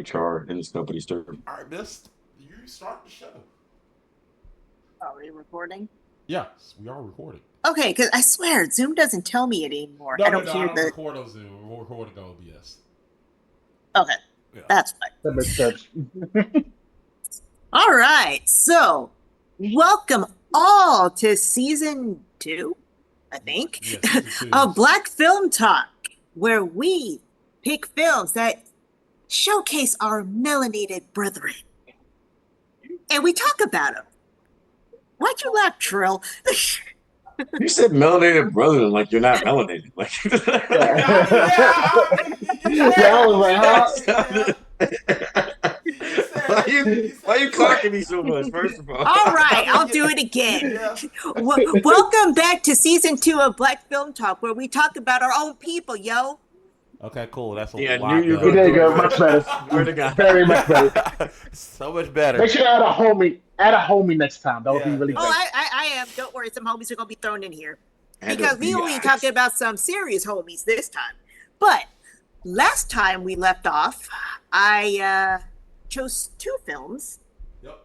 HR in this company, sir. All right, Miss, you start the show. Are we recording? Yes, we are recording. Okay, because I swear Zoom doesn't tell me it anymore. No, I no, don't no. hear I don't the. record on Zoom. We're recording on OBS. Okay, Yeah. that's fine. That makes sense. All right, so welcome all to season 2, I think, Yeah, season 2. of Black Film Talk, where we pick films that showcase our melanated brethren, and we talk about them. Why'd you laugh, Trill? You said melanated brother, like you're not melanated. Like, Yeah, I was like, huh? why you clocking me so much? First of all, All right, I'll do it again. Yeah. Welcome back to season 2 of Black Film Talk, where we talk about our own people, yo. Okay, cool. That's a Yeah, I lot knew you were better. There you gonna go, do it. much better. Swear to God. Very much better. So much better. Make sure to add a homie. Add a homie next time. That would be Yeah, really yeah. Oh, great. I am. Don't worry, some homies are going to be thrown in here. Had Because to we be only honest. talking about some serious homies this time. But last time we left off, I chose 2 films Yep.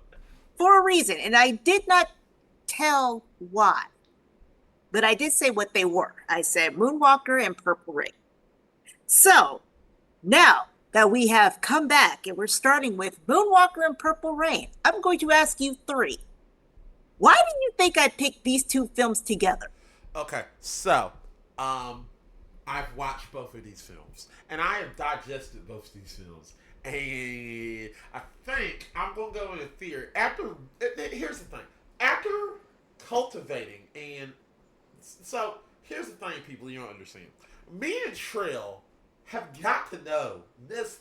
for a reason, and I did not tell why. But I did say what they were. I said Moonwalker and Purple Rain. So, now that we have come back and we're starting with Moonwalker and Purple Rain, I'm going to ask you 3. Why do you think I picked these 2 films together? Okay, so I've watched both of these films, and I have digested both of these films, and I think I'm gonna go in a theory. Here's the thing: after cultivating, and so here's the thing, people, you don't understand. Me and Trill have got to know this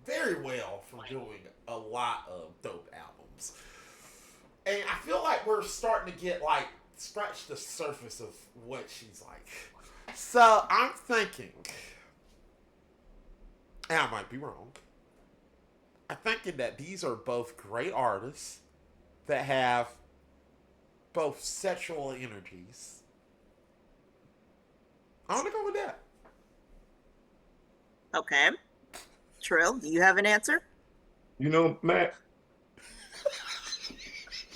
very well from doing a lot of dope albums, and I feel like we're starting to get like scratch the surface of what she's like. So I'm thinking, and I might be wrong, I'm thinking that these are both great artists that have both sexual energies. I want to go with that. Okay. Trill, do you have an answer? You know, Matt,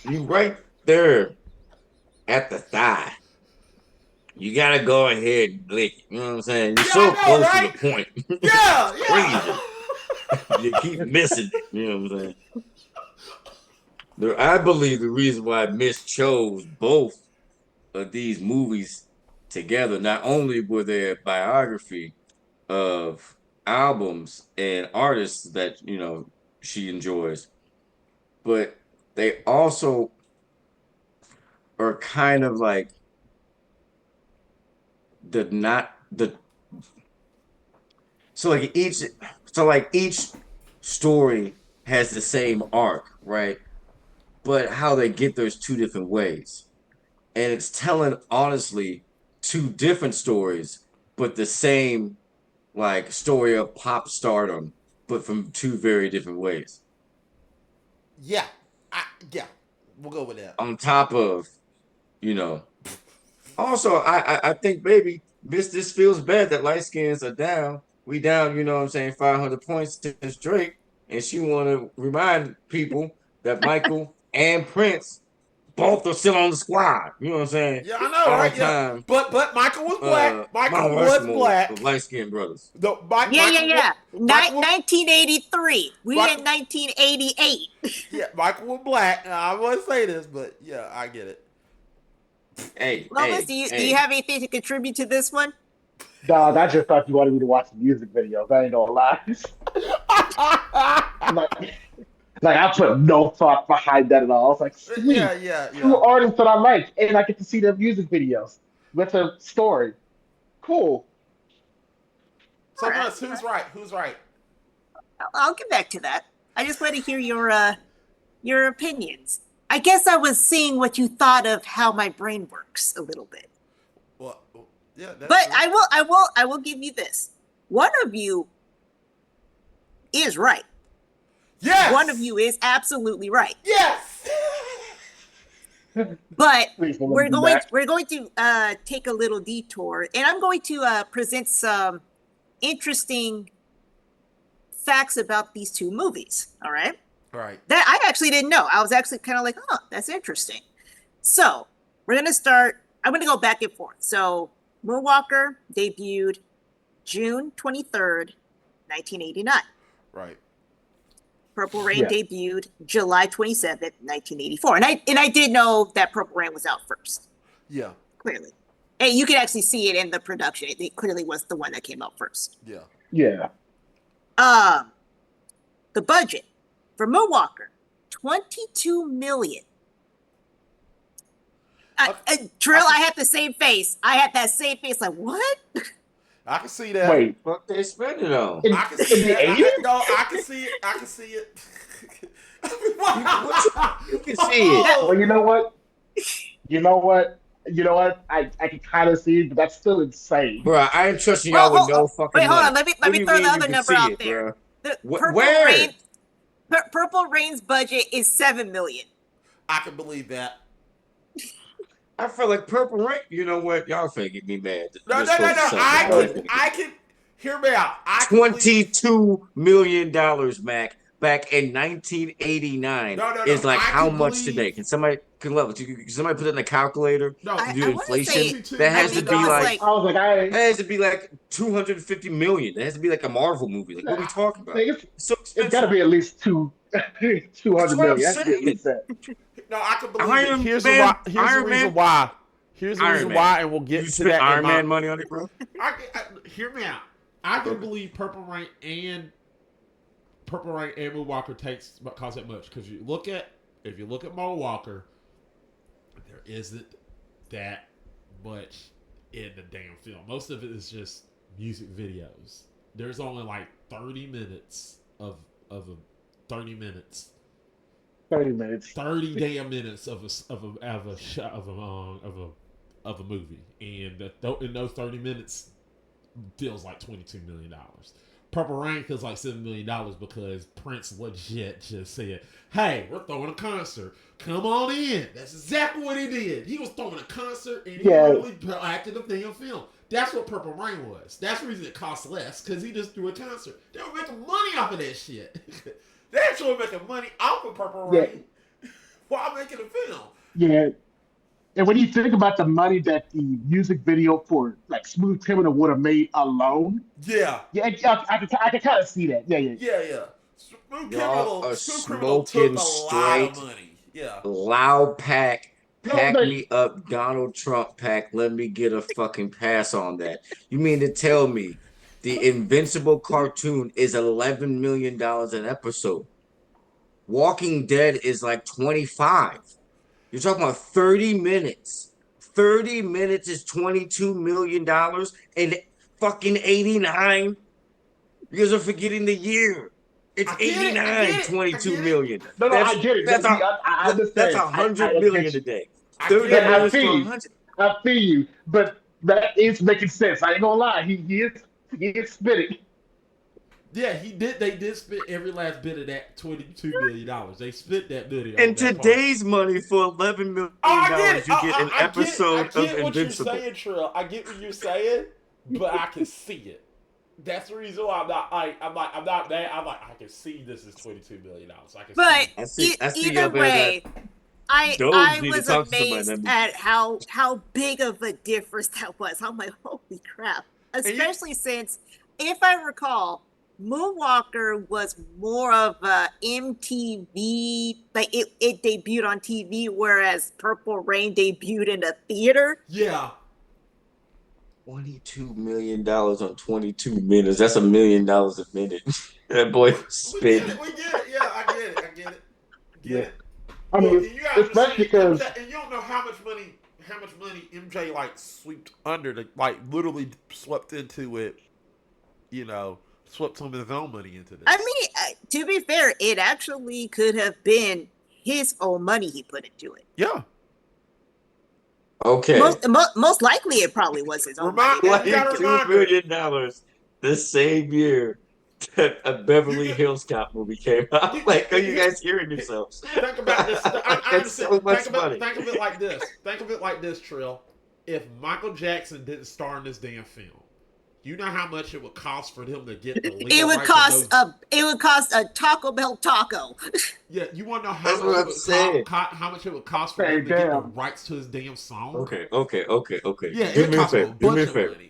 you right there at the thigh. You gotta go ahead and lick it. You know what I'm saying? You're Yeah, so I know, close right? to the point. Yeah, Crazy. You keep missing it. You know what I'm saying? I believe the reason why Miss chose both of these movies together, not only were they a biography of albums and artists that, you know, she enjoys, but they also are kind of like the not the so like each story has the same arc, right? But how they get there's 2 different ways. And it's telling honestly 2 different stories, but the same like story of pop stardom, but from 2 very different ways. yeah, yeah. We'll go with that. On top of, you know, also I think maybe this feels bad that light skins are down. We down, you know what I'm saying, 500 points since Drake, and she want to remind people that Michael and Prince both are still on the squad. You know what I'm saying? Yeah, I know, All right? Yeah, time. but Michael was black. Michael Mount was Rushmore black. of light skinned brothers. No, Yeah. Michael was, 1983. We Michael- in 1988. yeah, Michael was black. I wouldn't say this, but yeah, I get it. Hey, Lomas, hey, do you have anything to contribute to this one? Dog, I just thought you wanted me to watch the music videos. I ain't gonna lie. like, like I put no thought behind that at all. It's like, sweet. Yeah. 2 artists that I like, and I get to see their music videos with a story. Cool. So, All right. Russ, who's right? Who's right? I'll get back to that. I just want to hear your opinions. I guess I was seeing what you thought of how my brain works a little bit. Well, yeah. That's But true. I will give you this. One of you is right. Yes. One of you is absolutely right. Yes. But Please don't we're let me do going that. we're going to take a little detour, and I'm going to present some interesting facts about these two movies. All right. Right. That I actually didn't know. I was actually kind of like, oh, that's interesting. So we're gonna start. I'm gonna go back and forth. So Moonwalker debuted June 23rd, 1989. Right. Purple Rain Yeah. debuted July 27th, 1984. And I did know that Purple Rain was out first, Yeah. clearly. And you can actually see it in the production. It clearly was the one that came out first. Yeah. Yeah. The budget for Moonwalker, 22 million. Drill, I had the same face. I had that same face, like, what? I can see that. Wait. Fuck they spend it on. In, I can in see the that. 80s? No, I can see it. I can see it. You can see it. Well, you know what? You know what? You know what? I can kind of see it, but that's still insane. Bro, I ain't trusting y'all with no fucking wait, hold money. on. Let What do me you throw mean the you other can number see out it, there. bro? The Where? Purple Rain's budget is 7 million. I can believe that. I feel like Purple Rain. You know what? Y'all finna get me mad. No. This whole subject. I can. Hear me out. I can believe. $22 million, Mac, back in 1989 No. is like I how can much believe- today? Can somebody put it in a calculator? No. I Do wanna inflation? say- That I has to think be it was like I was like, that has to be like 250 million. That has to be like a Marvel movie. Like, what are we talking about? it's, It's so it's got to expensive. be at least 200 what I'm million. That's at saying. least that. No, I can believe Iron it. Here's Man- the Iron reason Man- why. Here's the Iron reason Man. why, and we'll get You to spent that. in Iron my- Man money on it, bro? Hear me out. I can believe Purple Rain and Moonwalker cost that much because if you look at Moonwalker, there isn't that much in the damn film. Most of it is just music videos. There's only like 30 minutes of a 30 minutes. 30 minutes. 30 damn minutes of a movie, and in those 30 minutes feels like $22 million. Purple Rain feels like $7 million because Prince legit just said, "Hey, we're throwing a concert. Come on in." That's exactly what he did. He was throwing a concert and he really acted a damn film. That's what Purple Rain was. That's the reason it cost less, because he just threw a concert. They were making money off of that shit. They actually were making money off of Purple Rain while making a film. Yeah. And when you think about the money that the music video for like Smooth Criminal would have made alone, Yeah. I can kind of see that. Yeah. Y'all are Smooth Criminal took smoking a lot straight of money. Yeah. loud pack. Pack No, me up, Donald Trump pack. Let me get a fucking pass on that. You mean to tell me the Invincible cartoon is $11 million an episode? Walking Dead is like 25. You're talking about 30 minutes. 30 minutes is $22 million and fucking 89. You guys are forgetting the year. It's I get it, 89, 22 million. No, I get it. That's I understand. That's 100 million a day. 30 get it. I minutes feel for you. 100. I feel you, but that is making sense. I ain't gonna lie. He is spitting. Yeah, he did. They did spend every last bit of that $22 million. They spent that money. And today's money for $11 million, you get an episode of I get what Invincible. you're saying, Trill. I get what you're saying, but I can see it. That's the reason why I'm not mad. I'm like, I can see this is $22 million. I can But see it. I see either up there way, Doge I need to was talk to somebody, amazed then. at how big of a difference that was. I'm like, holy crap! Especially since, if I recall, Moonwalker was more of a MTV, like it debuted on TV, whereas Purple Rain debuted in a theater. Yeah. $22 million on 22 minutes. That's $1 million a minute. That boy spent. We get it. Yeah, I get it. Get it. I mean, Well, you gotta especially understand, because and you don't know how much money MJ like swept under the, like literally swept into it. You know, swept some of his own money into this. I mean, to be fair, it actually could have been his own money he put into it. Yeah. Okay. Most likely, it probably was his own money. Like, you gotta $2 million the same year that a Beverly Hills Cop movie came out. Like, are you guys hearing yourselves? Think about this. I That's understand. so much money. Think of it like this. Think of it like this, Trill. If Michael Jackson didn't star in this damn film, You know how much it would cost for them to get the It legal would rights of cost those. a Taco Bell taco. Yeah, you want to know how That's much what it I'm would saying. how much it would cost for Hey, them to get the damn. rights to his damn song? Okay. Yeah, Do it me a cost them a favor. Do me a bunch of favor. money.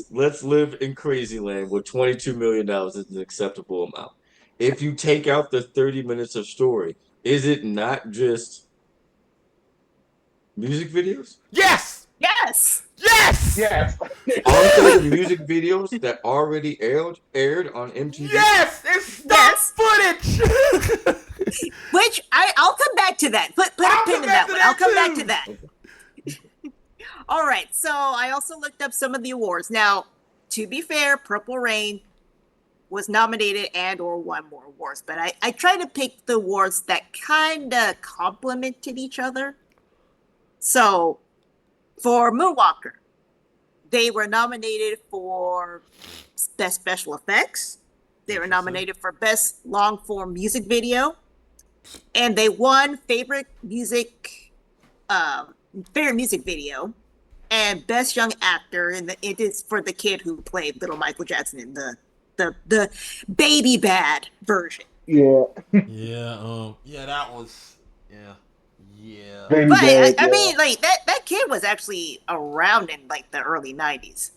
Let's live in crazy land where $22 million is an acceptable amount. If you take out the 30 minutes of story, is it not just music videos? Yes, Yes. yes, Yes. Aren't they the music videos that already aired on MTV? yes. It's stock Yes. footage. Which I'll come back to that. Put a I'll pin come in back that to one. I'll that come back to too. that. Okay. All right. So I also looked up some of the awards. Now, to be fair, Purple Rain was nominated and or won more awards, but I tried to pick the awards that kind of complemented each other. So for Moonwalker, they were nominated for Best Special Effects. They were Interesting. nominated for Best Long Form Music Video, and they won favorite music video, and Best Young Actor. And it is for the kid who played Little Michael Jackson in the baby bad version. Yeah. Yeah, yeah, that was, yeah, yeah. Baby But bad, I yeah. mean, like that kid was actually around in like the early '90s.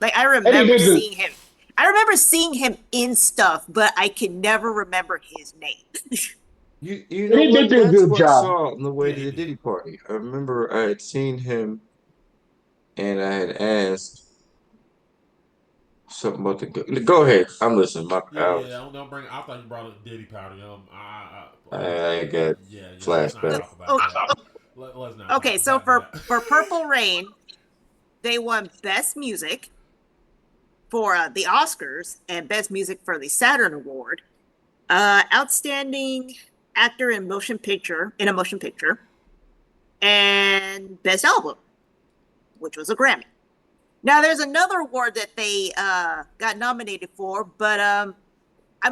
Like And he remember did the seeing him. I remember seeing him in stuff, but I can never remember his name. You and know he did what? do a That's good what I job. saw on the way Yeah, to he the did. Diddy party. I remember I had seen him and I had asked something about the go ahead. I'm listening. My Yeah, I, yeah. was, Don't bring. I thought you brought up Diddy Party. I got Yeah, yeah. Let's not flashbacks. talk about Okay, that. Let's not talk okay, so about that. for Purple Rain, they won Best Music for the Oscars and Best Music for the Saturn Award. Outstanding Actor in a Motion Picture, and Best Album, which was a Grammy. Now, there's another award that they got nominated for, but I'm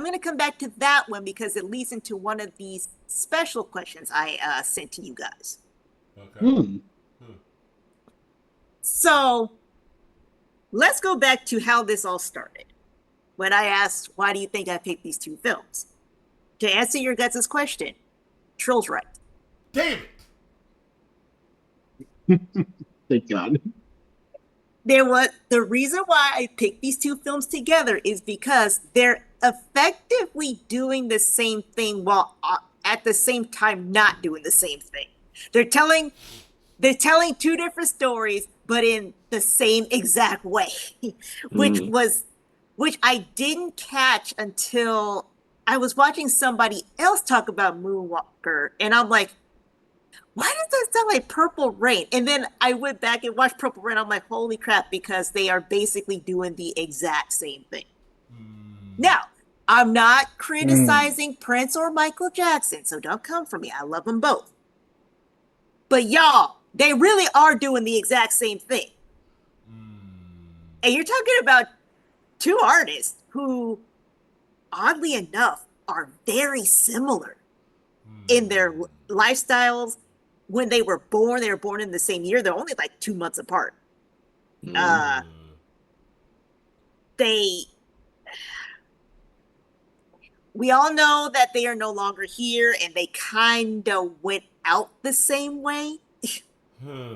going to come back to that one because it leads into one of these special questions I sent to you guys. Okay. Hmm. Hmm. So let's go back to how this all started. When I asked, why do you think I picked these two films? To answer your guys' question, Trill's right. Damn it. Thank God. The reason why I picked these two films together is because they're effectively doing the same thing while at the same time not doing the same thing. They're telling they're telling two different stories, but in the same exact way, which Mm. was which I didn't catch until I was watching somebody else talk about Moonwalker, and I'm like, why does that sound like Purple Rain? And then I went back and watched Purple Rain. I'm like, holy crap, because they are basically doing the exact same thing. Mm. Now, I'm not Hmm. criticizing Prince or Michael Jackson, so don't come for me. I love them both. But y'all, they really are doing the exact same thing. Mm. And you're talking about two artists who, oddly enough, are very similar in their Mm. lifestyles. When they were born in the same year. They're only like 2 months apart. Mm. Uh, they, we all know that they are no longer here, and they kind of went out the same way. Hmm.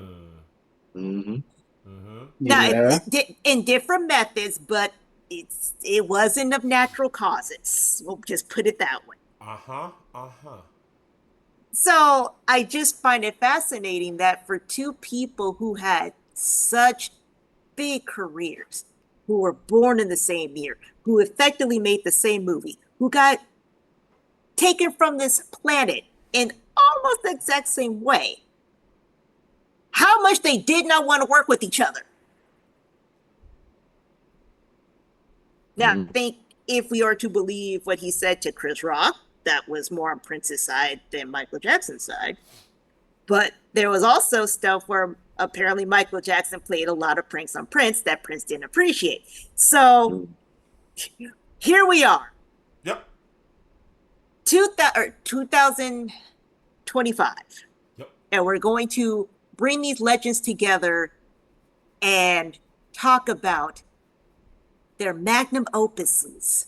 Hmm. Uh-huh. Now, Yeah. in different methods, but it wasn't of natural causes. We'll just put it that way. Uh-huh. Uh-huh. So I just find it fascinating that for two people who had such big careers, who were born in the same year, who effectively made the same movie, who got taken from this planet in almost the exact same way, how much they did not want to work with each other. Now, I Mm. think if we are to believe what he said to Chris Rock, that was more on Prince's side than Michael Jackson's side. But there was also stuff where apparently Michael Jackson played a lot of pranks on Prince that Prince didn't appreciate. So Mm. here we are, Yep. 2025, Yep. and we're going to bring these legends together and talk about their magnum opuses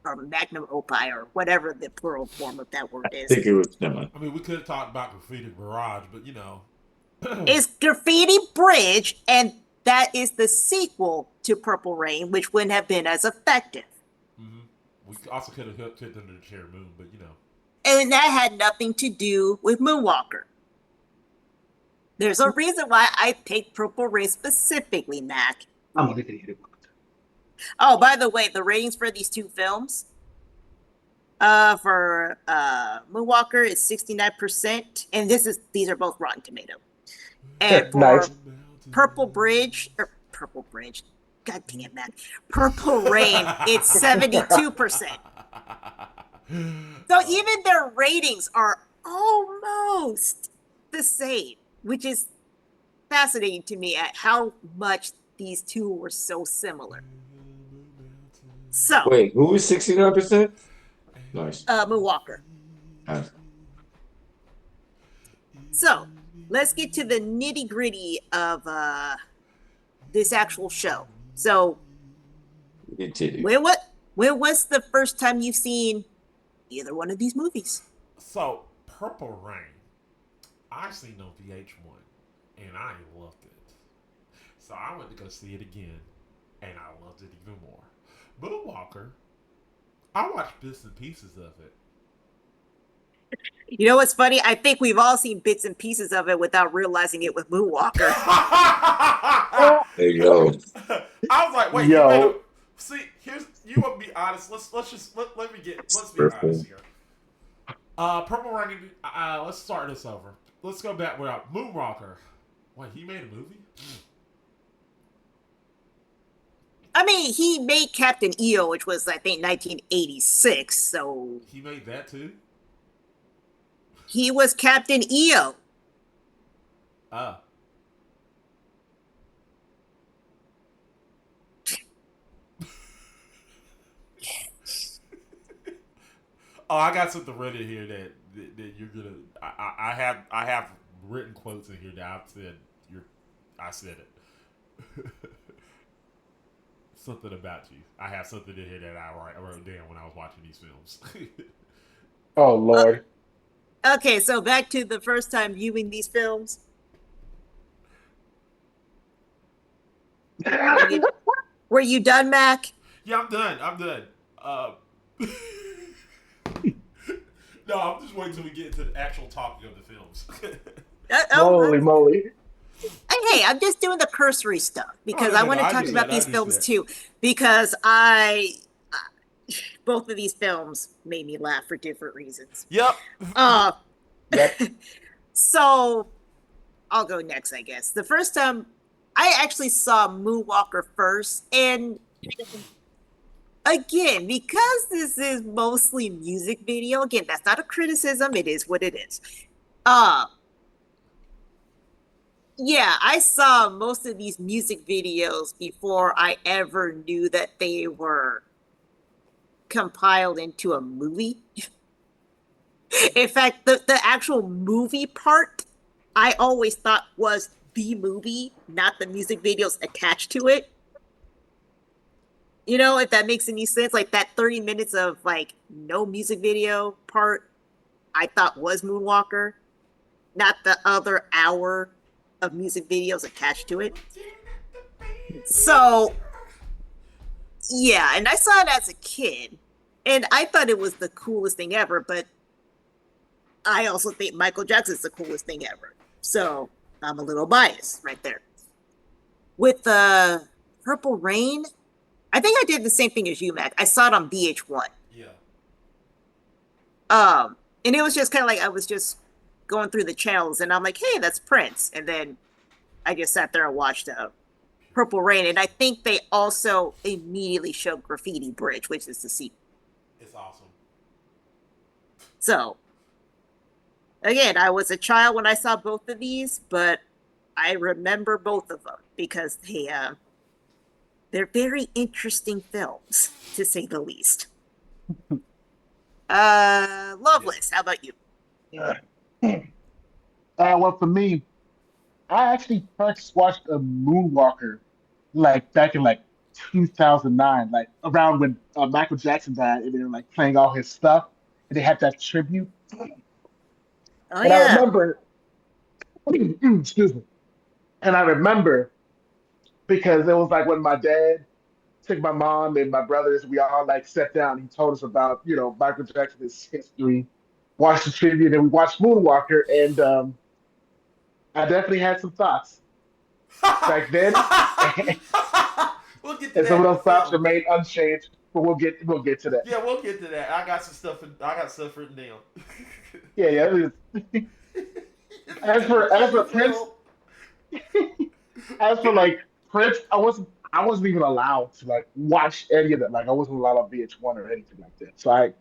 or magnum opus or whatever the plural form of that word I is. think it was never mind. I mean, we could talk about Graffiti Barrage, but you know. It's Graffiti Bridge, and that is the sequel to Purple Rain, which wouldn't have been as effective. Mm-hmm. We also could have hooked it under the chair moon, but you know. And that had nothing to do with Moonwalker. There's a reason why I picked Purple Rain specifically, Mac. I'm only gonna hit it. Oh, by the way, the ratings for these two films, for Moonwalker is 69%, and these are both Rotten Tomato. And for Nice. Purple Bridge, God dang it, man, Purple Rain, it's 72%. So even their ratings are almost the same, which is fascinating to me at how much these two were so similar. So, Wait, who was 69%? Nice. Moonwalker. Nice. So, let's get to the nitty gritty of this actual show. So, Continue. when was the first time you've seen either one of these movies? So, Purple Rain, I seen on VH1, and I loved it. So I went to go see it again, and I loved it even more. Moonwalker, I watched bits and pieces of it. You know what's funny? I think we've all seen bits and pieces of it without realizing it with Moonwalker. There you go. I was like, wait, Yo. you made a, see, here's you want to be honest. Let's be honest here. Purple Rain. Let's start this over. Let's go back without Moonwalker. Wait, he made a movie? I mean, he made Captain EO, which was, I think, 1986. So He made that too. he was Captain EO. Ah. Oh, I got something written here that you're gonna. I have written quotes in here that I've said. I said it. Something about you. I have something in here that I wrote down when I was watching these films. Oh Lord. Okay, so back to the first time viewing these films. Were you done, Mac? Yeah, I'm done. I'm done. No, I'm just waiting till we get into the actual talking of the films. Holy moly. Hey, I'm just doing the cursory stuff because I want to talk about these films too. Because both of these films made me laugh for different reasons. Yep. Yep. So I'll go next, I guess. The first time I actually saw Moonwalker first, and again, because this is mostly music video, again, that's not a criticism, it is what it is. Yeah, I saw most of these music videos before I ever knew that they were compiled into a movie. In fact, the actual movie part, I always thought was the movie, not the music videos attached to it. You know, if that makes any sense, like that 30 minutes of like no music video part, I thought was Moonwalker, not the other hour of music videos attached to it. So, yeah, and I saw it as a kid, and I thought it was the coolest thing ever, but I also think Michael Jackson's the coolest thing ever. So, I'm a little biased right there. With Purple Rain, I think I did the same thing as you, Mac. I saw it on VH1. Yeah. And it was just kind of like I was just going through the channels, and I'm like, hey, that's Prince. And then I just sat there and watched Purple Rain. And I think they also immediately showed Graffiti Bridge, which is the sequel. It's awesome. So, again, I was a child when I saw both of these, but I remember both of them because they're very interesting films, to say the least. Loveless, how about you? Well, for me, I actually first watched a Moonwalker like back in like 2009, like around when Michael Jackson died, and they were like playing all his stuff, and they had that tribute. Oh And I yeah. remember, excuse me, and I remember because it was like when my dad took my mom and my brothers, we all like sat down. He told us about Michael Jackson's history, watched the tribute, and we watched Moonwalker, and I definitely had some thoughts back then, and We'll get to some that of in the those thoughts film. remain unchanged. But we'll get to that. Yeah, we'll get to that. I got some stuff. I got stuff written down. Yeah, yeah. As for Prince, as for like Prince, I wasn't even allowed to like watch any of that. Like I wasn't allowed on VH1 or anything like that. So I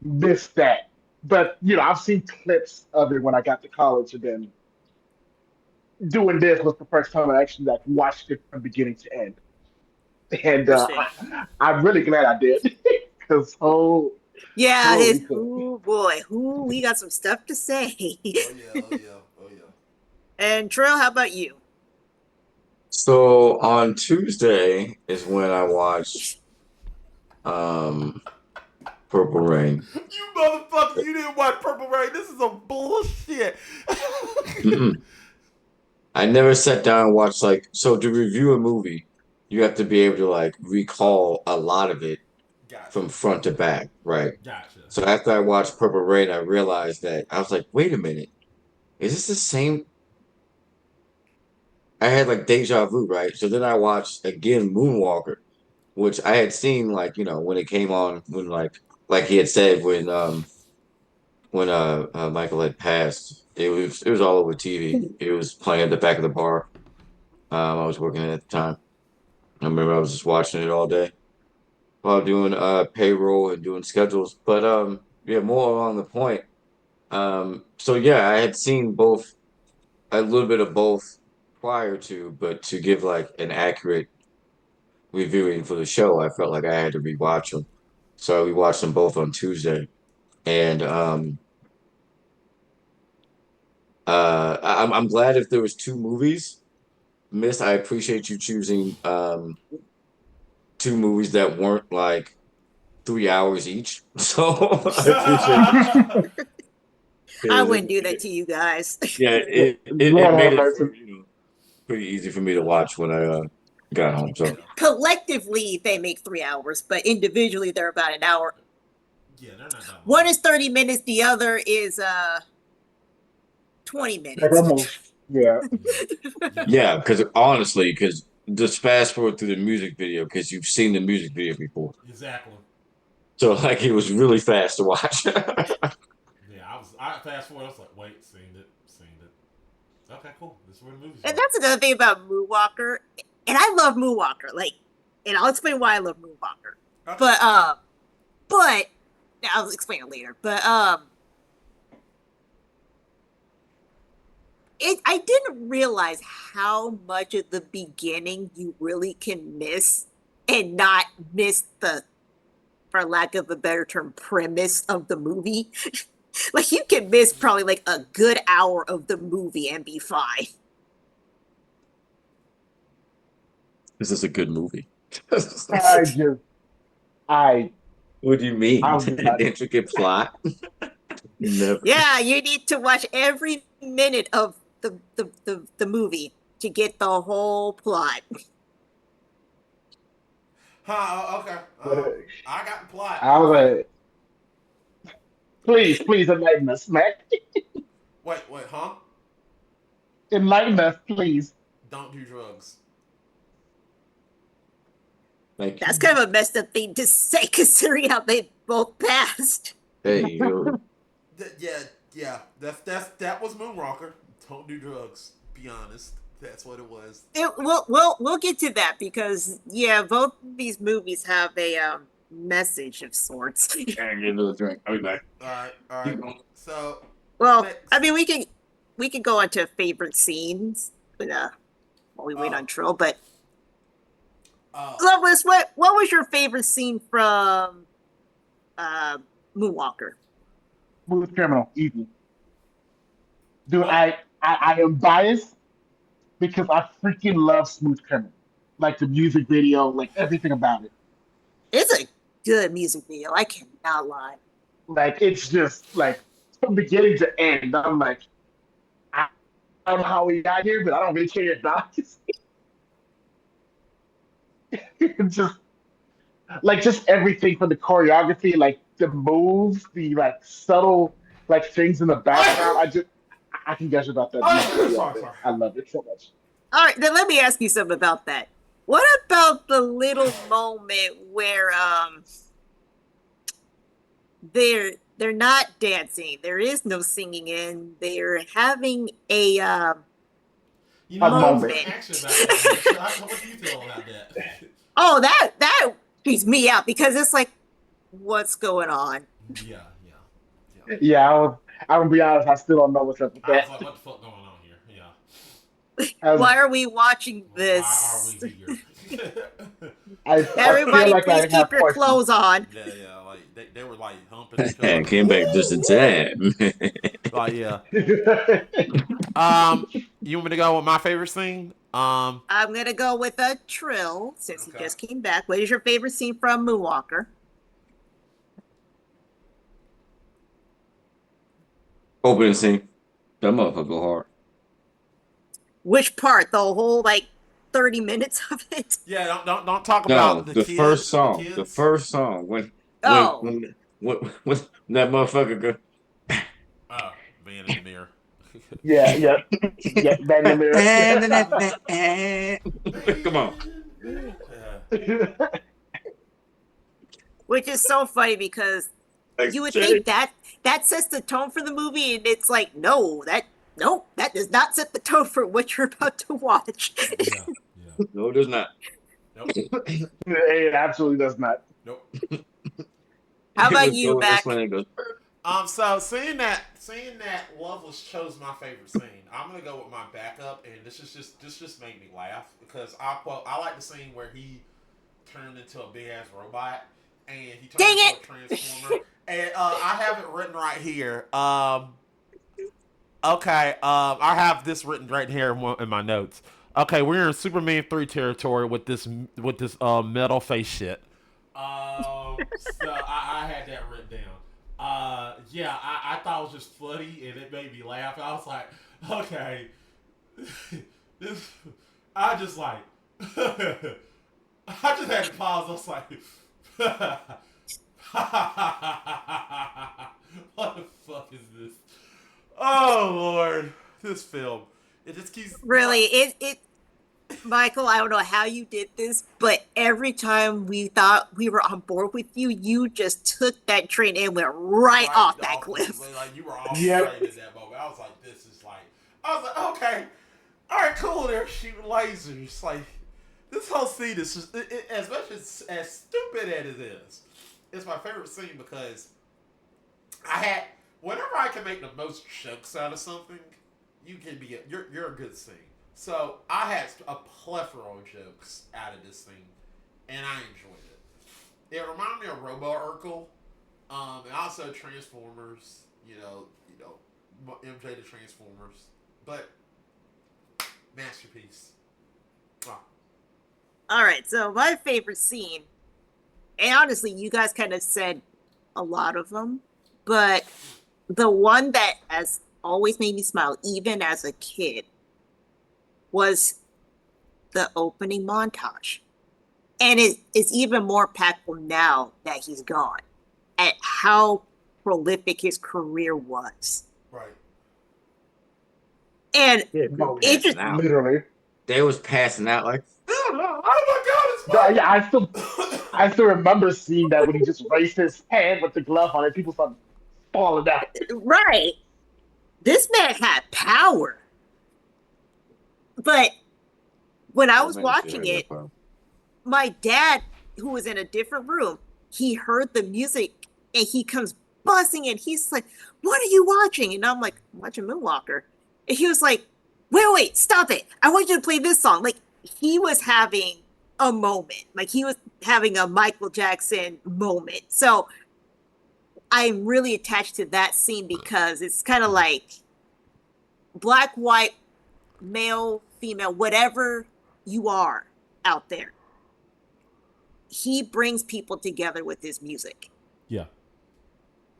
missed that. But I've seen clips of it when I got to college, and then doing this was the first time I actually like watched it from beginning to end. And Interesting. I'm really glad I did because Yeah, holy his cow. oh boy, who we got some stuff to say. Oh yeah, oh yeah, oh yeah. And Trill, how about you? So on Tuesday is when I watched um Purple Rain. You motherfucker, you didn't watch Purple Rain. This is some bullshit. Mm-mm. I never sat down and watched like so to review a movie, you have to be able to like recall a lot of it Gotcha. from front to back, right? Gotcha. So after I watched Purple Rain, I realized that I was like, wait a minute, is this the same? I had like deja vu, right? So then I watched again Moonwalker, which I had seen like, when it came on when like he had said when Michael had passed, it was all over TV. It was playing at the back of the bar. I was working at the time. I remember I was just watching it all day while doing payroll and doing schedules. But yeah, more along the point. So yeah, I had seen both a little bit of both prior to, but to give like an accurate reviewing for the show, I felt like I had to rewatch them. So we watched them both on Tuesday, and I'm glad if there was two movies. Miss, I appreciate you choosing two movies that weren't like 3 hours each. So I appreciate I it. wouldn't do that to you guys. Yeah, it Lord made have it for mercy. pretty easy for me to watch when I got home. So Yeah. Collectively, they make 3 hours, but individually, they're about an hour. Yeah, they're not that One long. is 30 minutes, the other is 20 Like minutes. almost, yeah. Yeah. yeah, because just fast forward through the music video because you've seen the music video before. Exactly. So like it was really fast to watch. Yeah, I fast forward, I was like, wait, seen it. Okay, cool. This is where the movie's And going. that's another thing about Moonwalker. And I love Moonwalker. Like, and I'll explain why I love Moonwalker. Okay. But I'll explain it later. But I didn't realize how much of the beginning you really can miss and not miss the, for lack of a better term, premise of the movie. Like you can miss probably like a good hour of the movie and be fine. This is a good movie. I just, I, What do you mean? I'm An not. intricate plot? Never. Yeah, you need to watch every minute of the movie to get the whole plot. Huh, okay. I got the plot. I was like, please enlighten us, Mac. Wait, huh? Enlighten us, please. Don't do drugs. Thank That's you. kind of a messed up thing to say considering how they both passed. Hey, you. Yeah. That was Moonwalker. Don't do drugs. Be honest. That's what it was. We'll get to that because yeah, both these movies have a message of sorts. And get another drink. I'll be back. All right. Keep going. So Well, next. I mean we can go on to favorite scenes but, while we wait on Trill, but Loveless, what was your favorite scene from Moonwalker? Smooth criminal, easy. Dude, what? I am biased because I freaking love Smooth Criminal. like the music video, like everything about it. It's a good music video. I cannot lie. Like it's just like from beginning to end. I'm like, I don't know how we got here, but I don't really care about it. Just like just everything from the choreography, like the moves, the like subtle like things in the background. I can guess about that music video all sorry, day. sorry. I love it so much. All right, then let me ask you something about that. What about the little moment where they're not dancing, there is no singing, and they're having a You A know, I was moment. going to ask you about that, Mitch. What do you feel about that? Oh, that freaks me out because it's like, what's going on? Yeah, yeah, yeah. Yeah, I'm gonna be honest, I still don't know what's up with I was that. like, what the fuck going on here? Yeah. As Why are we watching Why are we this? here? I feel Everybody, like please I have keep your questions. clothes on. Yeah, yeah. Like they were like humping each other, And like came back just woo, in woo. time. Like yeah. Um, you want me to go with my favorite scene? I'm gonna go with a Trill since he Okay. just came back. What is your favorite scene from Moonwalker? Opening scene. That motherfucker go hard. Which part? The whole like 30 minutes of it? Yeah, don't talk No, about the the first kids. The song. The kids. first song. When Oh, when when that motherfucker go. Oh, man in the mirror. Yeah, yeah, yeah. Bang the mirror. Come on. Yeah. which is so funny because Like, you would Jay. think that that sets the tone for the movie, and it's like, no, that does not set the tone for what you're about to watch. Yeah. Yeah. No, there's not. Nope. It absolutely does not. Nope. How It about would you, go this Mac? way and goes. So seeing that Loveless chose my favorite scene, I'm gonna go with my backup, and this just made me laugh because I like the scene where he turned into a big ass robot and he turned Dang into a it! transformer. And I have it written right here. Okay. I have this written right here in my notes. Okay, we're in Superman 3 territory with this metal face shit. So I had that written down. Yeah, I thought it was just funny and it made me laugh. I was like, okay, this. I just like, I just had to pause. I was like, what the fuck is this? Oh Lord, this film. It just keeps. Really, it Michael, I don't know how you did this, but every time we thought we were on board with you, you just took that train and went right Right off that off the cliff. like you were off the Yep. train in that moment. I was like, this is like. I was like, okay, all right, cool. They're shooting lasers. Like this whole scene is just, as much as stupid as it is. It's my favorite scene because I had whenever I can make the most jokes out of something, you're a good scene. So I had a plethora of jokes out of this thing, and I enjoyed it. It reminded me of Robo Urkel, and also Transformers. MJ the Transformers, but masterpiece. Wow. All right, so my favorite scene, and honestly, you guys kind of said a lot of them, but the one that has always made me smile, even as a kid, was the opening montage. And it is even more impactful now that he's gone at how prolific his career was. Right. And Yeah, people No, it just, passing out. literally. They was passing out like. Oh Yeah, my God, it's I still remember seeing that when he just raised his hand with the glove on it, people started falling down. right, this man had power. But when I Oh was man, she watching heard that it, part. my dad, who was in a different room, he heard the music and he comes buzzing in. He's like, "What are you watching?" And I'm like, "I'm watching Moonwalker." And he was like, wait, stop it. I want you to play this song. Like he was having a moment. Like he was having a Michael Jackson moment. So I'm really attached to that scene because it's kind of like black, white, male, female, whatever you are. out there. He brings people together with his music. Yeah.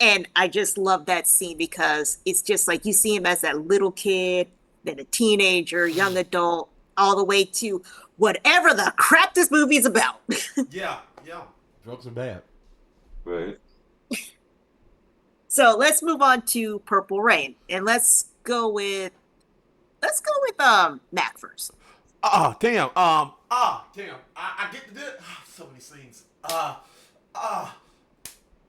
And I just love that scene because it's just like you see him as that little kid, then a teenager, young adult, all the way to whatever the crap this movie is about. Yeah. Yeah. Drugs are bad. Right. So let's move on to Purple Rain, and let's go with Mac first. Damn. Damn. I get to do it. So many scenes. Ah.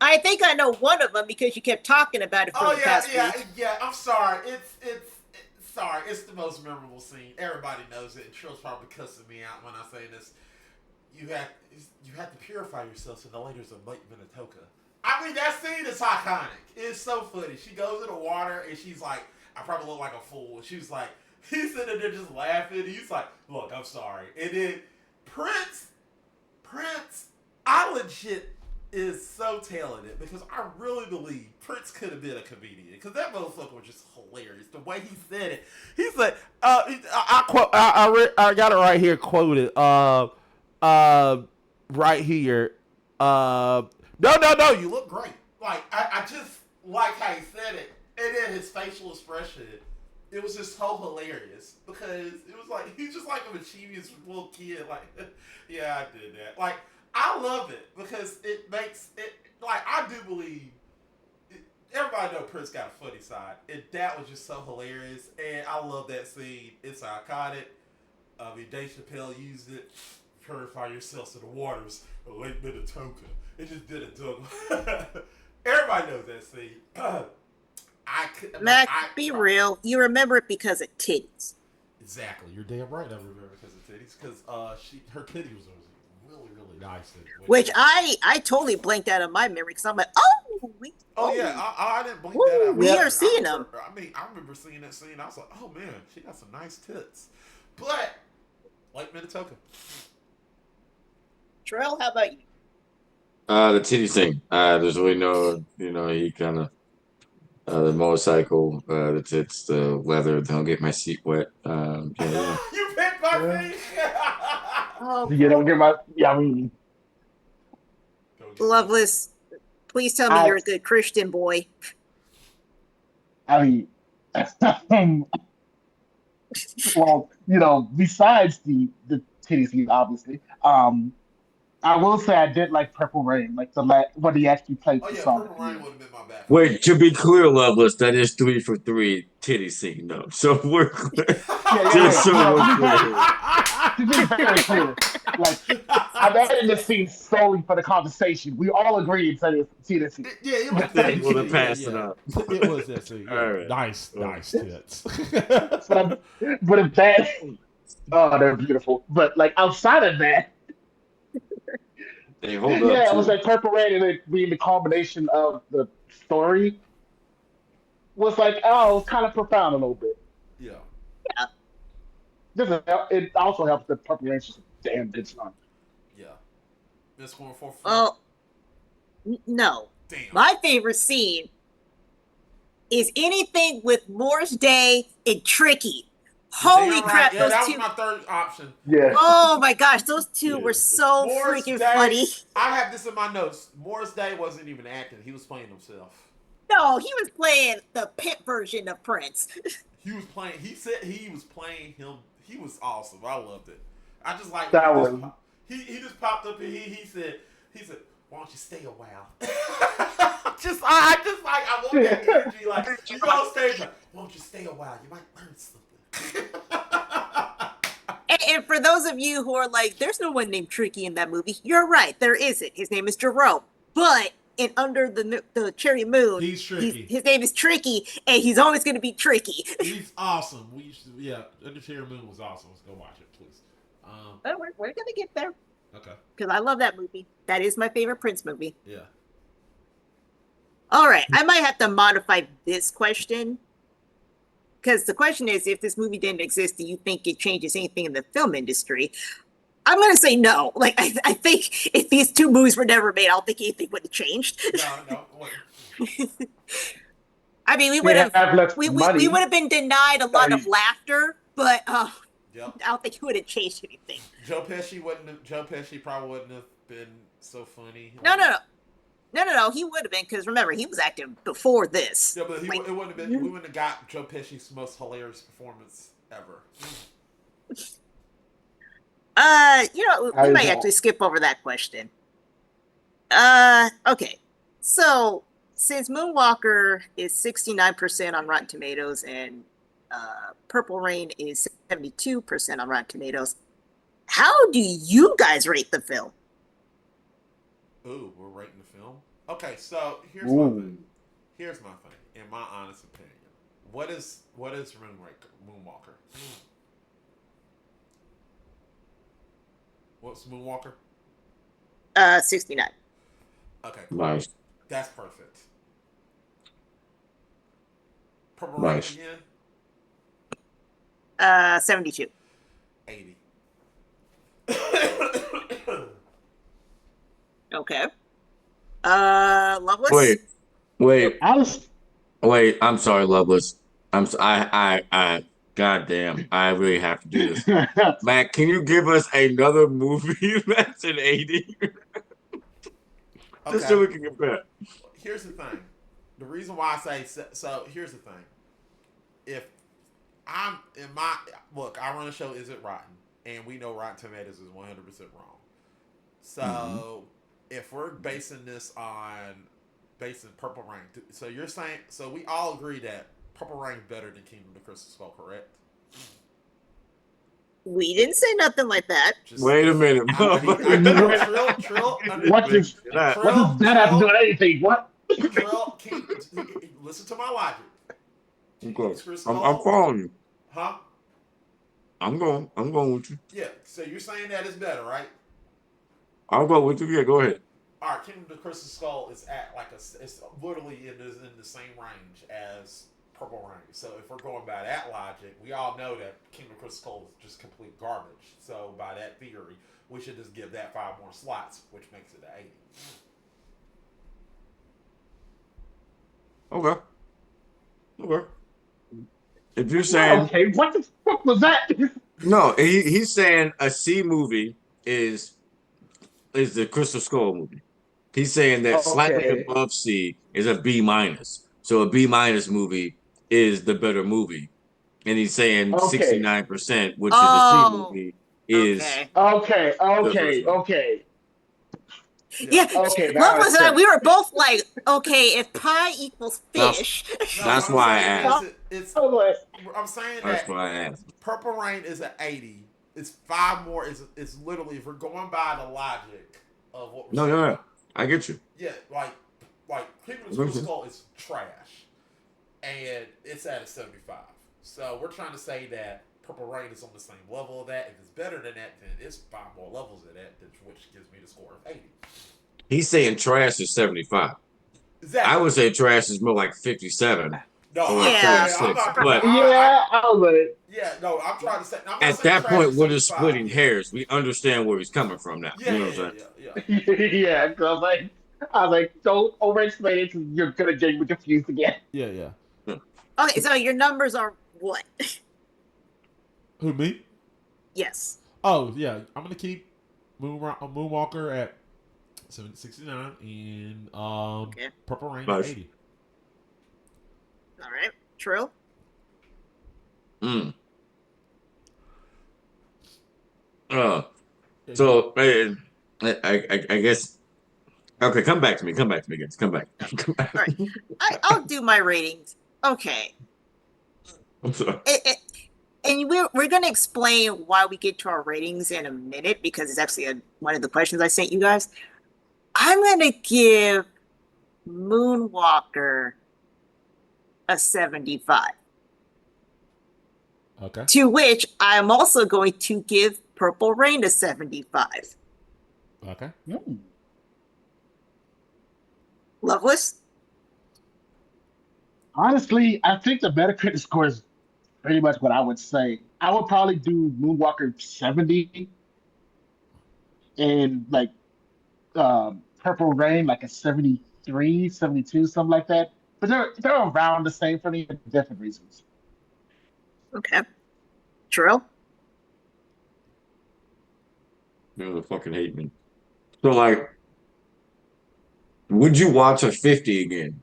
I think I know one of them because you kept talking about it for Oh the yeah, past yeah, week. yeah. I'm sorry. Sorry. It's the most memorable scene. Everybody knows it. And Trill's probably cussing me out when I say this. You have to purify yourself so the laters of Lake Minnetonka. I mean, that scene is iconic. It's so funny. She goes in the water and she's like, I probably look like a fool. She's like, he's sitting there just laughing. He's like, look, I'm sorry. And then Prince, I legit is so talented because I really believe Prince could have been a comedian because that motherfucker was just hilarious. The way he said it, he's like, I got it right here quoted. Right here. No, you look great. Like I just like how he said it, and then his facial expression. It was just so hilarious because it was like he's just like a mischievous little kid. Like, yeah, I did that. Like, I love it because it makes it like I do believe. Everybody know Prince got a funny side, and that was just so hilarious. And I love that scene. It's iconic. I mean, Dave Chappelle used it. Purify yourselves in the waters of Lake Minnetonka. It just did it, Doug. Everybody knows that scene. Mac, be real. You remember it because of titties. Exactly. You're damn right. I remember because of titties. Because her titty was really nice. Which I totally blanked out of my memory because I'm like, oh, yeah, I didn't blink woo, that out. we are seeing them. I remember seeing that scene. I was like, oh man, she got some nice tits. But Lake Minnetonka. Terrell, how about you? The titty thing. There's really no, he kind of the motorcycle, the tits, the weather. Don't get my seat wet. Yeah. You picked my feet. Oh, You don't get my. Yeah, I mean, Loveless, please tell me I, you're a good Christian boy. I mean, well, besides the titty scene, obviously, I will say I did like Purple Rain, like when he actually played Oh the yeah, song. Purple Rain would have been my bad. Wait, to be clear, Loveless, that is 3 for 3 titty scene, though. So we're clear. Just so we're clear. To be very clear, like I'm adding this scene solely for the conversation. We all agreed and said it's titty scene. Yeah, it was Then we'll have passed it up. It was that scene. Yeah. All right. Nice tits. But if that, oh, they're beautiful. But like outside of that. They hold up. Yeah, it was Too. like Purple Rain, and it being the combination of the story was like, oh, it was kind of profound a little bit. Yeah. It also helps that Purple Rain's just a damn good song. Yeah. Miss 144. Well, no. Damn. My favorite scene is anything with Morris Day and Tricky. Holy crap, Yeah, those that two. was my third option. Yeah. Oh my gosh, those two were so Morris freaking Day, funny. I have this in my notes. Morris Day wasn't even acting; he was playing himself. No, he was playing the pimp version of Prince. He was playing. He said he was playing him. He was awesome. I loved it. I just like That when was. he just popped up and he said why don't you stay a while? I want that energy. Like you go on stage, like, why don't you stay a while? You might learn something. And for those of you who are like, there's no one named Tricky in that movie, you're right, there isn't. His name is Jerome. But in Under the Cherry Moon, He's Tricky. His name is Tricky, and he's always going to be Tricky. He's awesome. We used to, Under Cherry Moon was awesome. Let's go watch it, please. We're going to get there. Okay. Because I love that movie. That is my favorite Prince movie. Yeah. All right, I might have to modify this question. Because the question is, if this movie didn't exist, do you think it changes anything in the film industry? I'm going to say no. Like, I think if these two movies were never made, I don't think anything would have changed. No. I mean, we would have less we money. would have been denied a lot of laughter, but Yep. I don't think he would have changed anything. Joe Pesci probably wouldn't have been so funny. No, no, no. No, no, no. He would have been because remember he was acting before this. Yeah, but Like, it wouldn't have been. We wouldn't have got Joe Pesci's most hilarious performance ever. we I might actually skip over that question. Okay. So since Moonwalker is 69% on Rotten Tomatoes and Purple Rain is 72% on Rotten Tomatoes, how do you guys rate the film? Ooh, we're rating the film. Okay, so here's my thing. Ooh. Here's my thing. In my honest opinion, what is Moonwalker? What's Moonwalker? 69. Okay, cool. Nice, That's perfect. Purple Rain nice. again. 72. 80. Okay. Loveless? Wait, Honest, wait. I'm sorry, Loveless. goddamn, I really have to do this. Matt, can you give us another movie that's an 80? Just Okay. so we can compare. Here's the thing. The reason why I say so. Here's the thing. If I'm in my look, I run a show. Is It Rotten? And we know Rotten Tomatoes is 100% wrong. Mm-hmm. So if we're basing Purple Rain, so you're saying so we all agree that Purple Rain better than Kingdom of the Crystal Skull, correct? We didn't say nothing like that. Wait a minute. I need Trill, what does that have to do with anything? What? Trill, listen to my logic. Kingdom of Okay. the Crystal I'm Skull, following you. huh? I'm going with you. Yeah. So you're saying that is better, right? I'll go with you. Yeah, go ahead. All right, Kingdom of the Crystal Skull is at it's literally in the same range as Purple Rain. So if we're going by that logic, we all know that Kingdom of the Crystal Skull is just complete garbage. So by that theory, we should just give that 5 more slots, which makes it an 80. Okay. Okay. If you're saying Okay, what the fuck was that? no, he's saying a C movie is the Crystal Skull movie. He's saying that slightly Okay, above C is a B minus. So a B minus movie is the better movie. And he's saying okay, 69%, which is the C Oh, movie, is okay. okay, the first okay, one. okay, Yeah. Yeah, okay. That Loveless makes and I, we sense. were both like, okay, if pie equals That's fish. No, what that's I'm why I saying asked. is I it's was like, I'm saying That's that why I asked. Purple Rain is an 80. It's 5 more. It's literally if we're going by the logic of what we're No, saying. no, no. I get you. Yeah, like Kingdom of the Crystal Skull is trash, and it's at a 75. So we're trying to say that Purple Rain is on the same level of that. If it's better than that, then it's 5 more levels of that, which gives me the score of 80. He's saying trash is 75. I Exactly. would say trash is more like 57 No, or Yeah, 46. I'm not. But yeah, I was like, Yeah, no, I'm trying to say. I'm not at saying that trash point, is we're just 75. splitting Yeah, hairs. We understand where he's coming from now. yeah, You know yeah, what I'm yeah, yeah, yeah, because I was like, don't over-explain it, 'cause you're gonna get me confused again. yeah, yeah. saying? Okay, so your numbers are what? Who me? Yes. Oh yeah, I'm gonna keep Moonwalker at 69 and Okay. Purple Rain at Nice. 80. All right. True. Mm. Uh, Yeah, so I guess okay. Come back to me. Come back to me, guys. Come back. Come back. All right. I'll do my ratings. Okay. I'm sorry. And we're going to explain why we get to our ratings in a minute because it's actually one of the questions I sent you guys. I'm going to give Moonwalker a 75, Okay. to which I'm also going to give Purple Rain a 75. Okay. Hmm. Loveless? Honestly, I think the Metacritic score is pretty much what I would say. I would probably do Moonwalker 70 and like Purple Rain like a 73, 72, something like that. But they're around the same for me for different reasons. Okay. True. You fucking hate me. So like, would you watch a 50 again?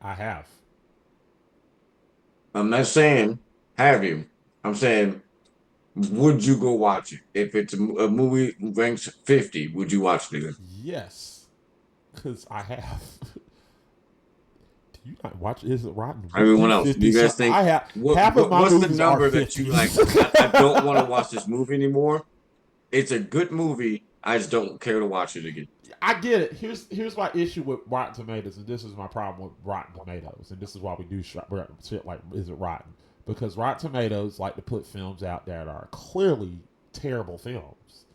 I have. I'm not saying have you. I'm saying would you go watch it? If it's a movie ranks 50, would you watch it again? Yes, because I have. Do you not watch Is It Rotten with Everyone these else, do 50? you So guys think I have half of my what's the movies are number that you like? 50s. I don't want to watch this movie anymore. It's a good movie. I just don't care to watch it again. I get it. Here's my issue with Rotten Tomatoes, and this is my problem with Rotten Tomatoes, and this is why we do shit like Is It Rotten? Because Rotten Tomatoes like to put films out that are clearly terrible films,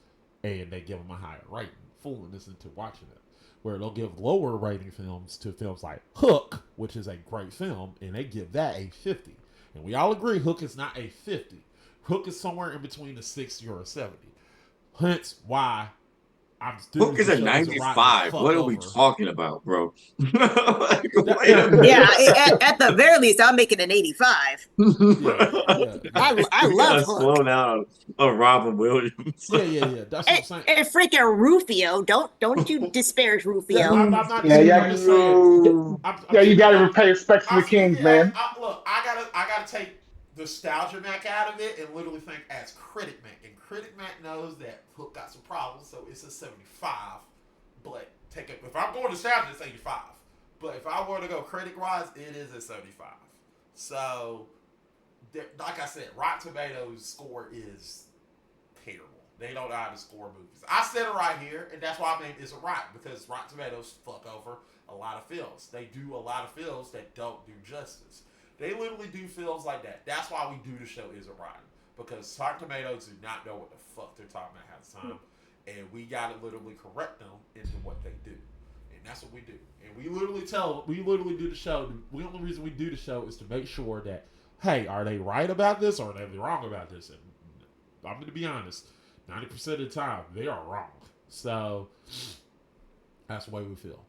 and they give them a higher rating, fooling us into watching it. Where they'll give lower rating films to films like Hook, which is a great film, and they give that a 50. And we all agree Hook is not a 50. Hook is somewhere in between a 60 or a 70. Hence why I'm still Hook is the a show Is It Rotten the 95. fuck What are we over. talking about, bro? Like, That, wait a Yeah, minute. at the very least, I'll make it an 85. yeah, yeah, yeah, I We love gotta Hook. slow down on Robin Williams. yeah. That's what I'm saying. And freaking Rufio, don't you disparage Yeah, Rufio. I'm not Yeah, disputing. I'm yeah, just saying. I'm yeah. You got speaking. to pay respects to I'm the kings, speaking as man. look. I gotta take nostalgia Mac out of it and literally think as critic Mac. And critic Mac knows that Hook got some problems, so it's a 75. But take it if I'm going nostalgia, it's 85. But if I were to go critic wise, it is a 75. So, like I said, Rotten Tomatoes score is terrible. They don't know how to score movies. I said it right here, and that's why I mean it's a right because Rotten Tomatoes fuck over a lot of films. They do a lot of films that don't do justice. They literally do films like that. That's why we do the show Is It Rotten? Because Rotten Tomatoes do not know what the fuck they're talking about half the time, and we gotta literally correct them into what they do, and that's what we do. And we literally do the show. The only reason we do the show is to make sure that hey, are they right about this or are they wrong about this? And I'm going to be honest, 90% of the time, they are wrong. So, that's the way we feel.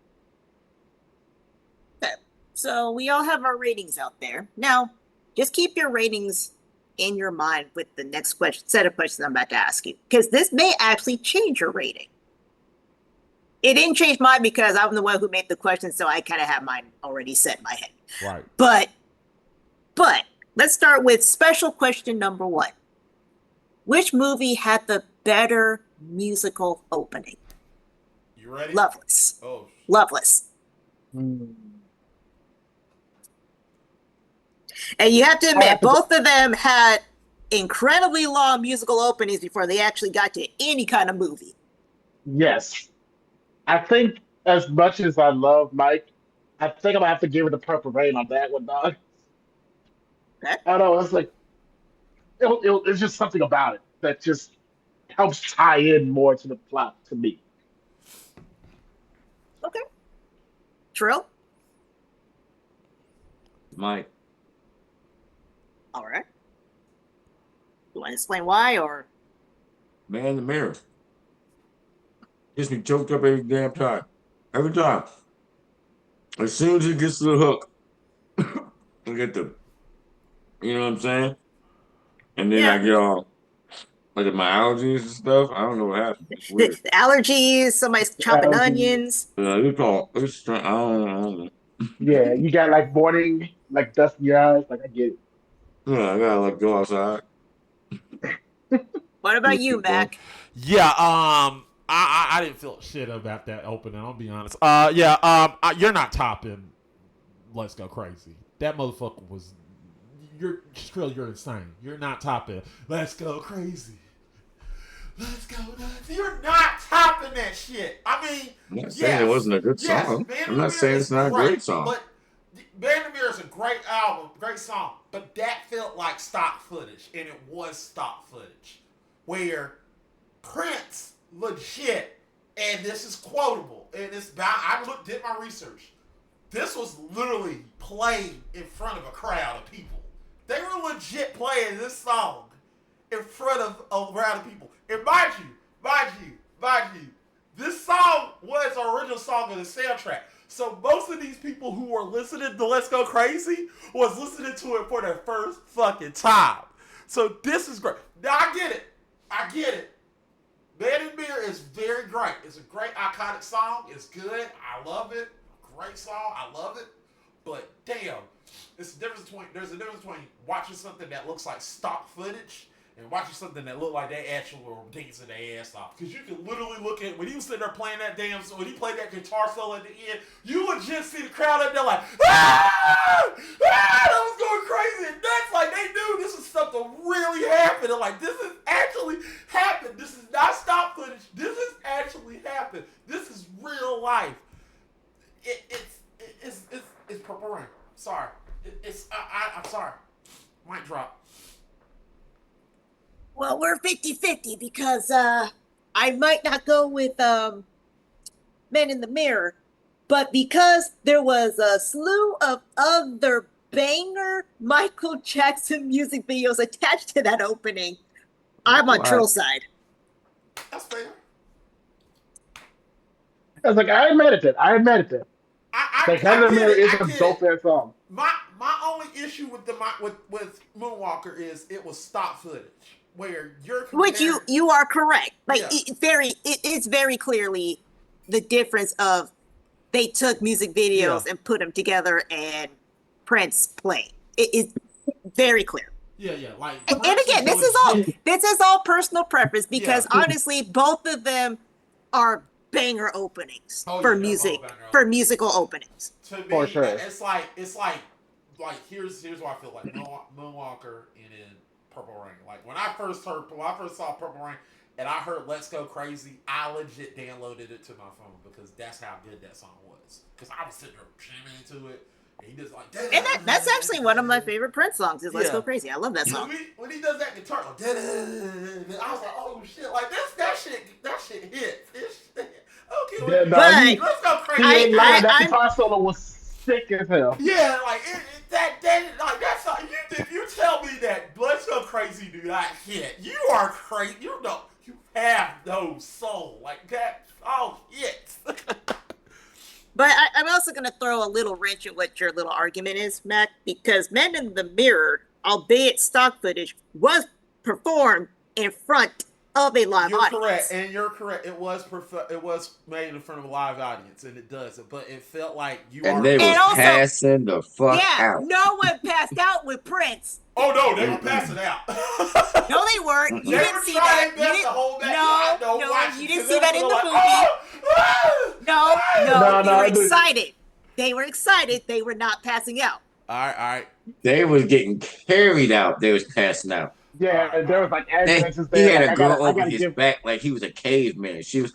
Okay. So we all have our ratings out there. Now, just keep your ratings in your mind with the next set of questions I'm about to ask you, because this may actually change your rating. It didn't change mine because I'm the one who made the question, so I kind of have mine already set in my head. Right. But let's start with special question number one. Which movie had the better musical opening? You ready? Loveless. Oh. Loveless. Hmm. And you have to I admit, have to both of them had incredibly long musical openings before they actually got to any kind of movie. Yes. I think as much as I love Mike, I think I'm gonna have to give it the Purple Rain on that one, dog. Okay. I don't know. It's like it's just something about it that just helps tie in more to the plot to me. Okay. Trill? Mike, All right. You want to explain why or? man in the mirror. Gets me choked up every damn time. Every time. As soon as it gets to the hook, I get the, you know what I'm saying? And then I Yeah. get all, like my allergies and stuff. I don't know what happened. It's The weird. allergies, somebody's chopping Um, onions. I don't know. yeah, you got like morning, like dust in your eyes. Like I get it. Yeah, I gotta like go outside. What Do about a you, few things. Mac? Yeah, I didn't feel shit about that opening, I'll be honest. You're not topping Let's Go Crazy. That motherfucker was. You're insane. You're not topping Let's Go Crazy. Let's go nuts. You're not topping that shit. I mean, I'm not saying it yes, wasn't a good yes, song. Man I'm in the not Mirror saying is it's not a great, great song. but Man in the Mirror is a great album, great song, but that felt like stock footage, and it was stock footage, where Prince legit, and this is quotable, and did my research. This was literally played in front of a crowd of people. They were legit playing this song in front of a crowd of people. And mind you, this song was the original song of the soundtrack. So most of these people who were listening to Let's Go Crazy was listening to it for their first fucking time. So this is great. Now I get it. I get it. Man in the Mirror is very great. It's a great iconic song. It's good. I love it. Great song. I love it. But damn, there's a difference between watching something that looks like stock footage and watching something that looked like they actually were dancing their ass off. Because you can literally look at when he was sitting there playing that damn when he played that guitar solo at the end, you legit see the crowd up there like ah! That was going crazy and nuts. Like they knew this was something really happening. Like this is actually happened. This is not stock footage. This is actually happened. This is real life. It's Purple Rain. Sorry. I'm sorry. Mic drop. Well, we're 50-50 because I might not go with Men in the Mirror, but because there was a slew of other banger Michael Jackson music videos attached to that opening, I'm on Why? Trill side. That's fair. I was like, I admitted it. Like, I Heaven and get Mirror it. is I a get dope it. ass song. My only issue with with Moonwalker is it was stock footage where you're comparing, Which you are correct. Like Yeah. it is very clearly the difference of they took music videos Yeah. and put them together and Prince played. It is very clear. yeah like And Prince again, legit- this is all personal preference because Yeah. honestly, both of them are banger openings Oh, for yeah, they're both music banger for openings. musical openings. to me For sure. it's like here's what I feel like Moonwalker and then Purple Rain. Like when I first saw Purple Rain and I heard Let's Go Crazy, I legit downloaded it to my phone because that's how good that song was. Because I was sitting there jamming into it and he just like And that's actually one of my favorite Prince songs is Let's Yeah. Go Crazy. I love that song. When he does that guitar, like, I was like, oh shit, like that shit hits. Okay, Yeah, no, But Let's Go he Crazy. ain't lying. That I'm guitar solo was sick as hell. Yeah, like like that's how if you tell me that Let's Go Crazy do not hit, you are crazy. You have no soul like that. Oh shit. But I'm also going to throw a little wrench at what your little argument is, Mac, because Men in the Mirror, albeit stock footage, was performed in front of a live You're audience. correct, and you're correct. It was made in front of a live audience, and it does. But it felt like you And are. they was And also- passing the fuck Yeah, out. no one passed out with Prince. Oh no, they were passing out. No, they weren't. You They didn't were see trying that. their You best to didn't, hold back. no, Watch you it, didn't 'cause see they that were in the like, movie. "Oh, No, they No, were I didn't. excited. They were excited. They were not passing out. All right. They was getting carried out. They was passing out. Yeah, Alright, there was like ambulances He there. had Like a I girl gotta, I over gotta his give. back like he was a caveman. She was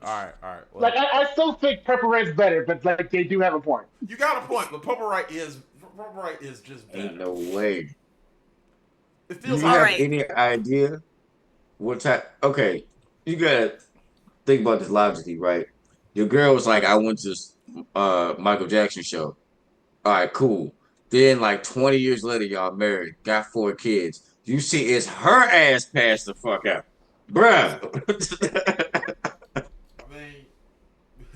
All right. Well, Like I still think Purple Rain's better, but like they do have a point. you got a point, but Purple Rain is just better. ain't no way. It Do feels you All have right. any idea what type? Okay, you gotta think about this logically, right? Your girl was like, "I went to this Michael Jackson show." All right, cool. Then, like 20 years later, y'all married, got 4 kids. You see, it's her ass passed the fuck out, bruh. I mean,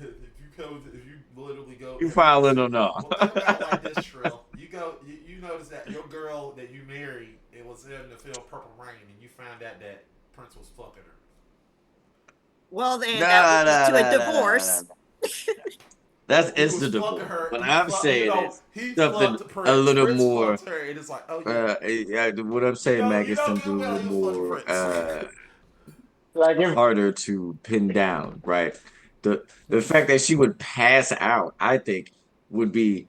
if you literally go, You following or not? Well, think about it like this, Trill. You notice that your girl that you married, it was in the film Purple Rain, and you found out that Prince was fucking her. Well, then that would lead to a divorce. That's He was instant fucking divorce. her. What He I'm fucked- saying is he something fucked Prince. a little Prince more. fucked her, and it's like, oh Yeah, what I'm saying, Mac, is something a well little he was fucking more Prince. Like if harder to pin down, right? The fact that she would pass out, I think, would be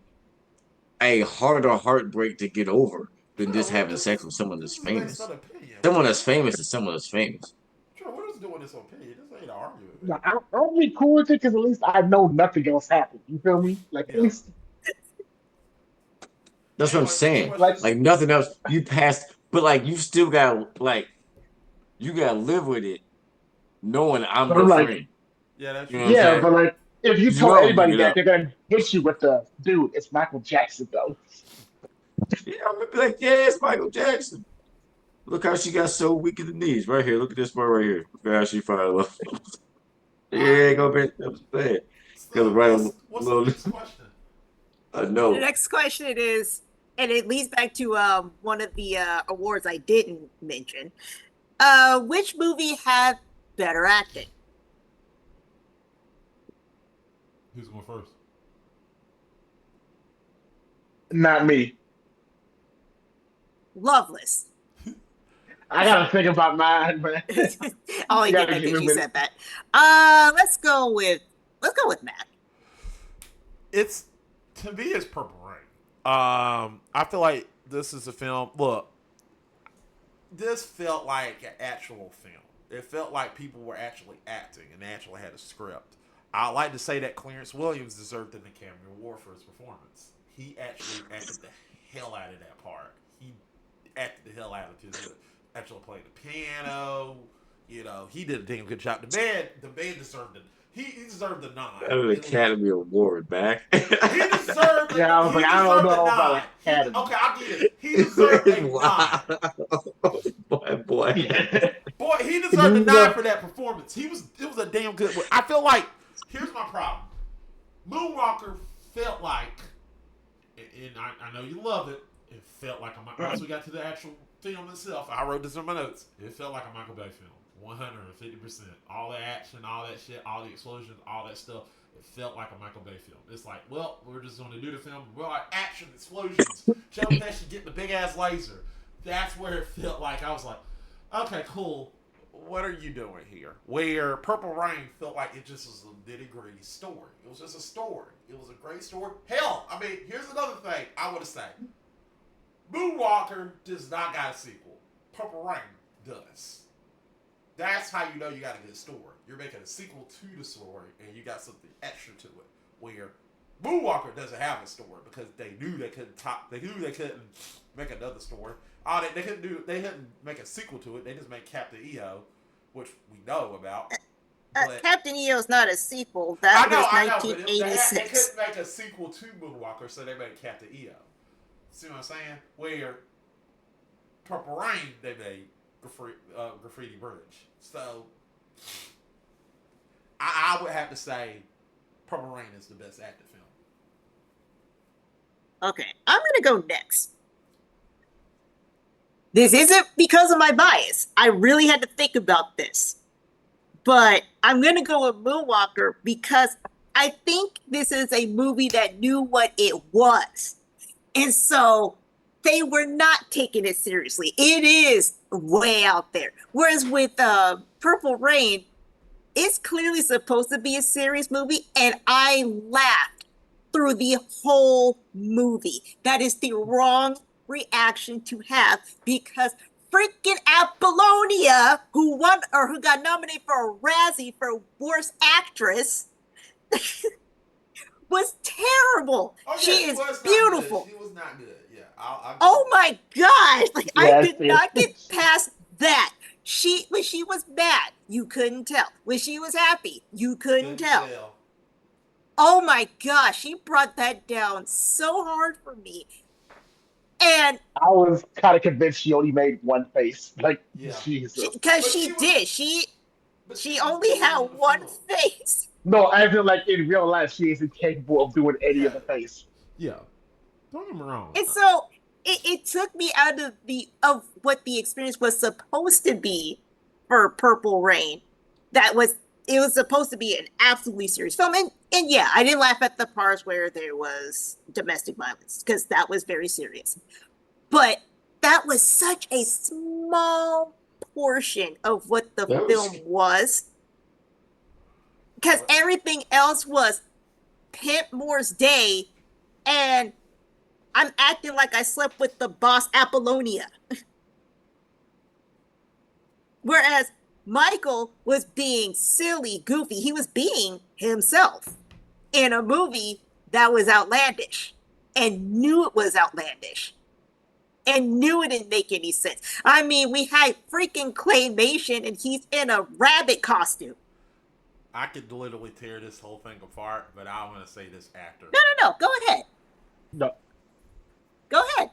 a harder heartbreak to get over than just having sex with someone that's This is based famous. on opinion. Someone that's famous is someone that's famous. Trill, we're just doing this on opinion. This ain't an argument. no, I'll be cool with it because at least I know nothing else happened. You feel me? Like at Yeah. least That's what I'm Anyway, saying. like Like nothing else. You passed, but like you still got like you gotta live with it, knowing I'm but your I'm like, friend. Yeah, that's You true. know what I'm yeah, saying? but like if you You told know, anybody bring it that, up. they're gonna hit you with the dude. It's Michael Jackson though. Yeah, I'm gonna be like, yeah, it's Michael Jackson. Look how she got so weak in the knees. Right here. Look at this part right here. Look how she finally left. Yeah, go back. That was bad. Gotta So, write what's little the next question? a The note. next question is, and it leads back to one of the awards I didn't mention. Which movie had better acting? Who's going first? Not me. Loveless. I gotta think about mine, man. I only You did gotta that give because me a you minute. said that. Let's go with Matt. It's to me, it's Purple Rain. I feel like this is a film. Look, this felt like an actual film. It felt like people were actually acting and actually had a script. I like to say that Clarence Williams deserved an Academy Award for his performance. He actually acted the hell out of that part. He acted the hell out of it. Actually played the piano. You know, he did a damn good job. The man deserved it. He deserved the nod An at least. Academy Award back. He deserved Yeah, I was he like, I don't deserved a know nod. about He Academy. okay, I get it. He deserved a nod. Wow. Boy. Yeah. Boy, he deserved a You nod know, for that performance. It was a damn good. I feel like here's my problem. Moonwalker felt like, and I know you love it. It felt like once we got to the actual film itself, I wrote this in my notes. It felt like a Michael Bay film, 150%. All the action, all that shit, all the explosions, all that stuff. It felt like a Michael Bay film. It's like, well, we're just going to do the film. We're like action, explosions, Joe Pesci getting the big ass laser. That's where it felt like. I was like, okay, cool. What are you doing here? Where Purple Rain felt like it just was a nitty gritty story. It was just a story. It was a great story. Hell, I mean, here's another thing I want to say. Moonwalker does not got a sequel. Purple Rain does. That's how you know you got a good story. You're making a sequel to the story, and you got something extra to it. Where Moonwalker doesn't have a story because they knew they couldn't top. They knew they couldn't make another story. They couldn't do. They couldn't make a sequel to it. They just made Captain EO, which we know about. But Captain EO's not a sequel. That was I know, but they 1986. couldn't make a sequel to Moonwalker, so they made Captain EO. See what I'm saying? Where Purple Rain, they made Graffiti Bridge. So I would have to say Purple Rain is the best acted film. Okay, I'm gonna go next. This isn't because of my bias. I really had to think about this. But I'm gonna go with Moonwalker because I think this is a movie that knew what it was. And so they were not taking it seriously. It is way out there. Whereas with Purple Rain, it's clearly supposed to be a serious movie, and I laughed through the whole movie. That is the wrong reaction to have because freaking Apollonia, who won or who got nominated for a Razzie for Worst Actress, was terrible. Oh yeah, She she is was not good. beautiful. She was not good. Yeah, I'll give you Oh that. my gosh. Like I yeah, did not get past that. When she was mad, you couldn't tell. When she was happy, you couldn't Couldn't tell. tell. Oh my gosh, she brought that down so hard for me. And I was kind of convinced she only made one face. Like, Yeah, Jesus. because but she did, she but she she was only good had in the one film. face. No, I feel like in real life, she isn't capable of doing any Yeah, of the face. yeah. Don't get me wrong. And so it took me out of the of what the experience was supposed to be for Purple Rain. That was it was supposed to be an absolutely serious film. And yeah, I didn't laugh at the parts where there was domestic violence because that was very serious. But that was such a small portion of what the That was film was because What? everything else was Pimp Moore's Day, and I'm acting like I slept with the boss Apollonia. Whereas Michael was being silly, goofy. He was being himself in a movie that was outlandish and knew it was outlandish and knew it didn't make any sense. I mean, we had freaking claymation and he's in a rabbit costume. I could literally tear this whole thing apart, but I want to say this actor. No, no, no. Go ahead. No, Go ahead.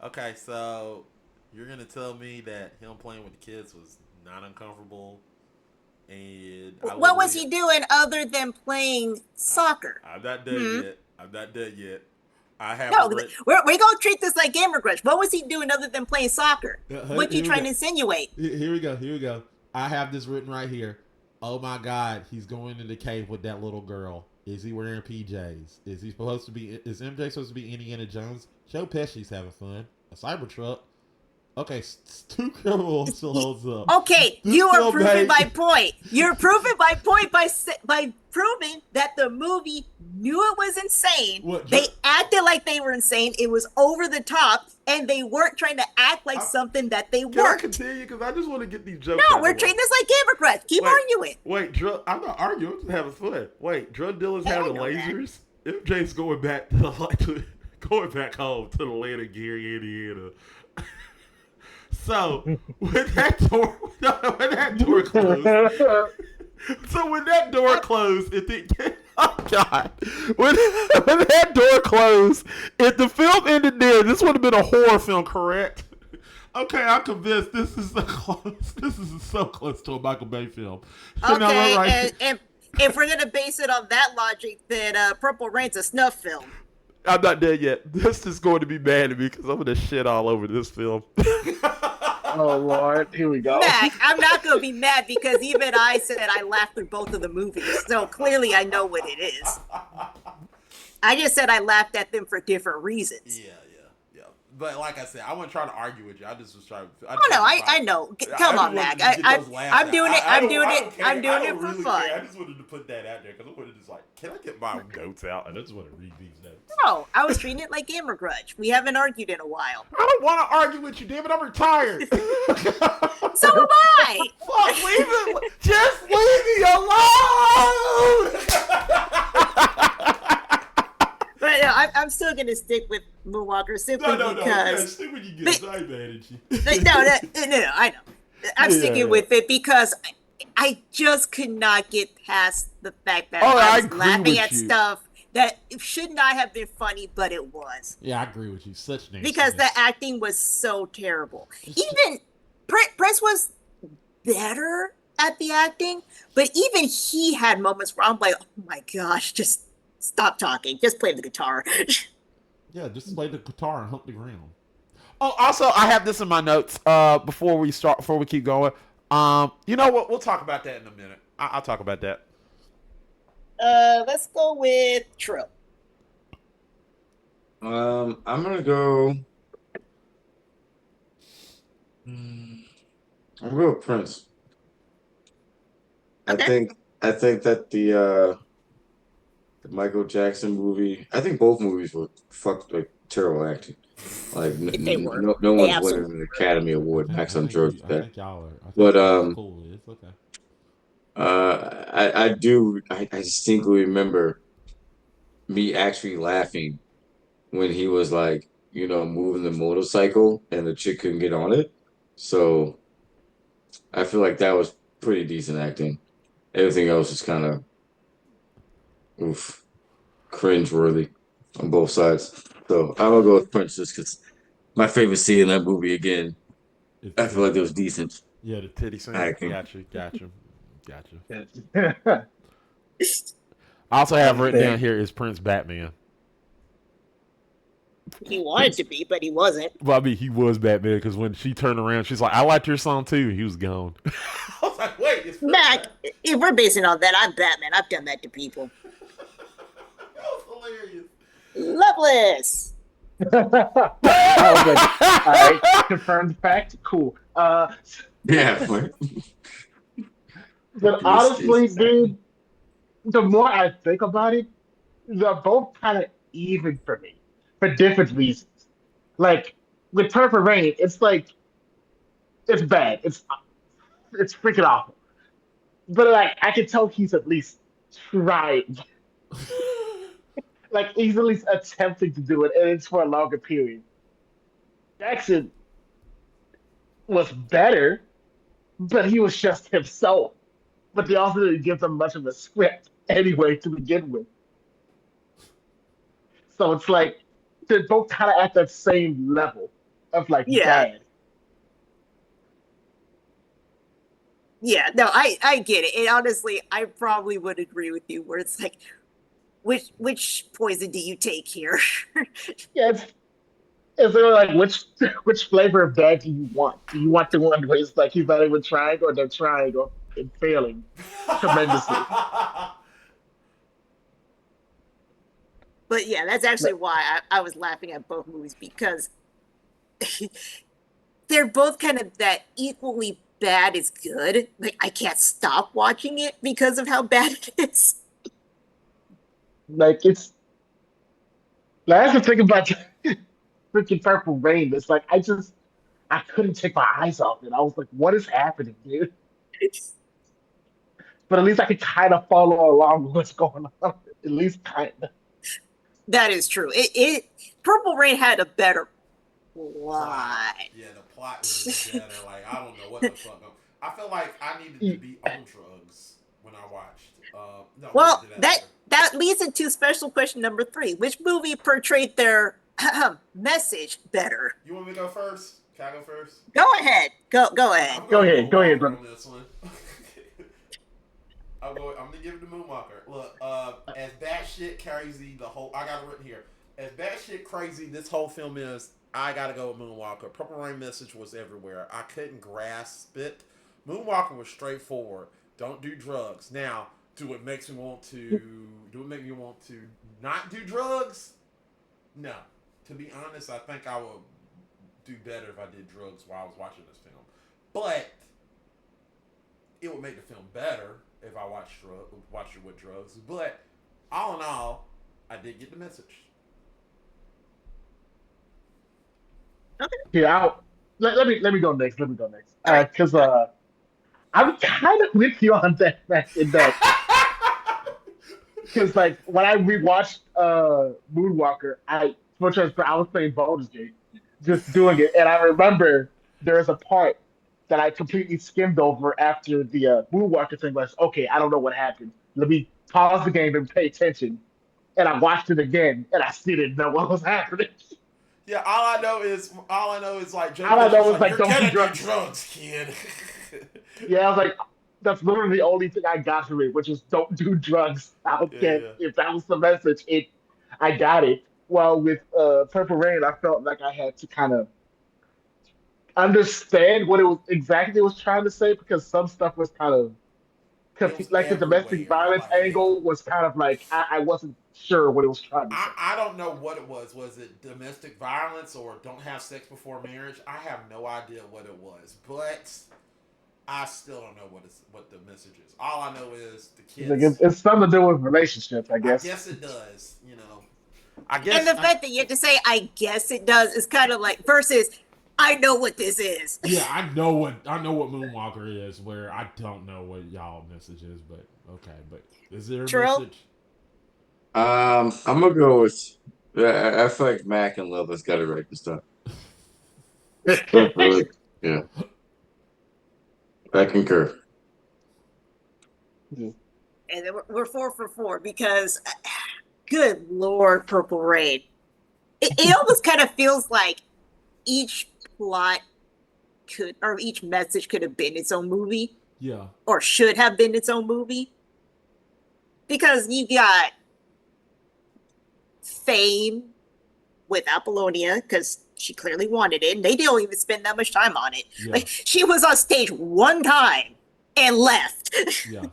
Okay, so you're gonna tell me that him playing with the kids was not uncomfortable, and I What was literally, he doing other than playing I, soccer? I'm not done Hmm. yet. I'm not done yet. I have No, it written. we're gonna treat this like Gamer Grudge. What was he doing other than playing soccer? What you Here we trying go. to insinuate? Here we go. Here we go. I have this written right here. Oh my God, he's going in the cave with that little girl. Is he wearing PJs? Is he supposed to be? Is MJ supposed to be Indiana Jones? Joe Pesci's having fun. A Cybertruck. Okay, two criminals still holds up. Okay, This you are film proving made- my point. You're proving my point by proving that the movie knew it was insane. What, They acted like they were insane. It was over the top, and they weren't trying to act like I- something that they Can I weren't. continue? Because I just want to get these jokes. No, out we're of the way. treating this like Gamer Grudge. Keep arguing. Wait, I'm not arguing. I'm just having fun. Wait, drug dealers Yeah, I having know that. lasers. MJ's going back to going back home to the land of Gary, Indiana. So when that door closed, oh God, when that door closed, if the film ended there, this would have been a horror film, correct? Okay, I'm convinced this is so close. This is so close to a Michael Bay film. So now Okay, we're right- and if we're gonna base it on that logic, then Purple Rain's a snuff film. I'm not dead yet. This is going to be mad at me because I'm gonna shit all over this film. Oh Lord, here we go. Mac, I'm not gonna be mad because even I said I laughed through both of the movies, so clearly I know what it is. I just said I laughed at them for different reasons. Yeah. But like I said, I wasn't trying to argue with you. I just was trying. Oh no, I know. Come on, Mac. I'm doing it. I'm doing it. I'm doing it for fun. I just wanted to put that out there because I wanted to just like, can I get my notes out? And I just want to read these notes. No, I was treating it like Gamer Grudge. We haven't argued in a while. I don't want to argue with you, damn it. I'm retired. So am I. Fuck, leave it. Just leave me alone. But no, I'm still gonna stick with Moonwalker simply because. Stick when you get I ain't mad at you. No, I know. I'm sticking with it because I just could not get past the fact that I was agree laughing with at you. stuff that should not have been funny, but it was. Yeah, I agree with you. Such nasty. Because the acting was so terrible. Even Prince was better at the acting, but even he had moments where I'm like, oh my gosh, just stop talking. Just play the guitar. Yeah, just play the guitar and hump the ground. Oh, also, I have this in my notes. Before we keep going. You know what? We'll talk about that in a minute. I'll talk about that. Let's go with Trill. I'm gonna go. I'm gonna go with Prince. Okay. I think that the Michael Jackson movie. I think both movies were terrible acting. Like They were. no They one's absolutely winning an Academy Award. Max, I'm sure of I that. think y'all are. I think But it's cool. It's okay. I distinctly remember me actually laughing when he was like, moving the motorcycle and the chick couldn't get on it. So I feel like that was pretty decent acting. Everything else is kind of cringe-worthy on both sides. So I'm gonna go with Prince just because my favorite scene in that movie again. I feel like it was decent. Yeah, the titty scene. Acting. Got you. I also have written down here is Prince Batman. He wanted to be, but he wasn't. Well, I mean, he was Batman because when she turned around, she's like, "I liked your song too." He was gone. I was like, "Wait, it's Prince Mac, Batman." if we're basing on that, I'm Batman. I've done that to people. That was hilarious. Loveless. Oh, good. All right, confirmed fact. Cool. Yeah. Like, But honestly, dude, the more I think about it, they're both kind of even for me for different reasons. Like with Purple Rain, it's like it's bad. It's freaking awful. But like I can tell he's at least trying. Like he's at least attempting to do it, and it's for a longer period. Jackson was better, but he was just himself. But they also didn't give them much of a script anyway to begin with. So it's like they're both kind of at that same level of like Yeah. bad. Yeah, no, I get it. And honestly, I probably would agree with you where it's like Which poison do you take here? Yeah, it's sort of like which flavor of bag do you want? Do you want the one where it's like he's not even trying, or they're trying or and failing tremendously? But yeah, that's actually why I was laughing at both movies because they're both kind of that equally bad is good. Like I can't stop watching it because of how bad it is. Like it's that's the thing about freaking Purple Rain. It's like I couldn't take my eyes off it. I was like, what is happening, dude? But at least I could kind of follow along with what's going on. At least kind of. That is true. It Purple Rain had a better Plot. plot. Yeah, the plot was better. Like I don't know what the fuck. I feel like I needed to be on drugs when I watched. No, we won't Well, do that that later. that leads into special question number 3. Which movie portrayed their message better? You want me to go first? Can I go first? Go ahead. Go ahead. I'm Go going ahead, go ahead, Moonwalker brother. on this one. I'm gonna give it to Moonwalker. Look, as batshit crazy the whole I got it written here. As batshit crazy this whole film is, I gotta go with Moonwalker. Purple Rain message was everywhere. I couldn't grasp it. Moonwalker was straightforward. Don't do drugs. Now, do it makes me want to? Do it make me want to not do drugs? No. To be honest, I think I would do better if I did drugs while I was watching this film. But it would make the film better if I watched it with drugs. But all in all, I did get the message. Here, let me go next. Let me go next. All right. Because I'm kind of with you on that, man, in that because like when I rewatched Moonwalker, I was playing Baldur's Gate, just doing it, and I remember there's a part that I completely skimmed over after the Moonwalker thing was okay. I don't know what happened. Let me pause the game and pay attention. And I watched it again, and I still didn't know what was happening. Yeah, all I know is like Joe All I Pesci's know is like, like, you're don't do gonna do drugs. drugs, kid. Yeah, I was like, that's literally the only thing I got from it, which is don't do drugs. I don't Yeah, care yeah. if that was the message. I got it. Well, with Purple Rain, I felt like I had to kind of understand what it was exactly it was trying to say because some stuff was kind of It was like the domestic everywhere. violence Like, yeah. angle was kind of like I wasn't sure what it was trying to say. I don't know what it was. Was it domestic violence or don't have sex before marriage? I have no idea what it was. But I still don't know what the message is. All I know is the Like kids. it's something to do with relationships, I I guess. guess it does. You know. I And guess. the fact that you have to say, I guess it does, is kind of like versus, I know what this is. Yeah, I know what Moonwalker is. Where I don't know what y'all message is, but okay. But is there a Trill? message? I'm gonna go with. I feel like Mac and Lova's got it right this time. Yeah, I concur. And then we're 4 for 4 because, good Lord, Purple Rain. It almost kind of feels like each plot or each message could have been its own movie Yeah, or should have been its own movie. Because you got fame with Apollonia because she clearly wanted it, and they didn't even spend that much time on it. yeah, Like she was on stage one time and left yeah.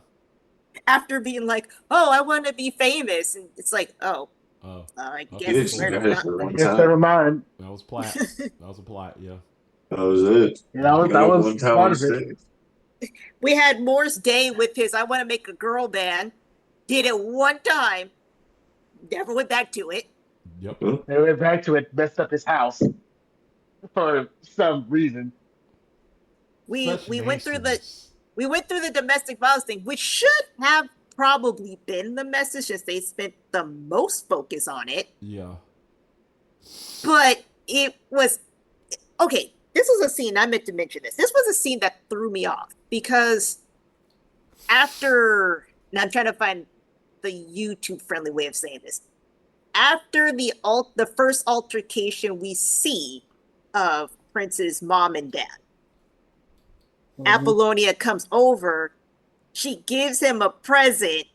after being like, "Oh, I want to be famous," and it's like, "Oh, Oh, I okay. guess Yeah, you she better got it not." for I one guess time. never mind. That was plot. That was a plot. Yeah. That was it. You Yeah. know, Got that up was one time part on of it. stage. We had Morris Day with his "I Want to Make a Girl" band. Did it one time, never went back to it. Yep. Huh? They went back to it, messed up his house for some reason. We Such we went through the nastiness. we went through the domestic violence thing, which should have probably been the message, since they spent the most focus on it. Yeah. But it was okay. This was a scene I meant to mention this. This was a scene that threw me off because after, and I'm trying to find the YouTube friendly way of saying this. After the first altercation we see of Prince's mom and dad, Mhm. Apollonia comes over. She gives him a present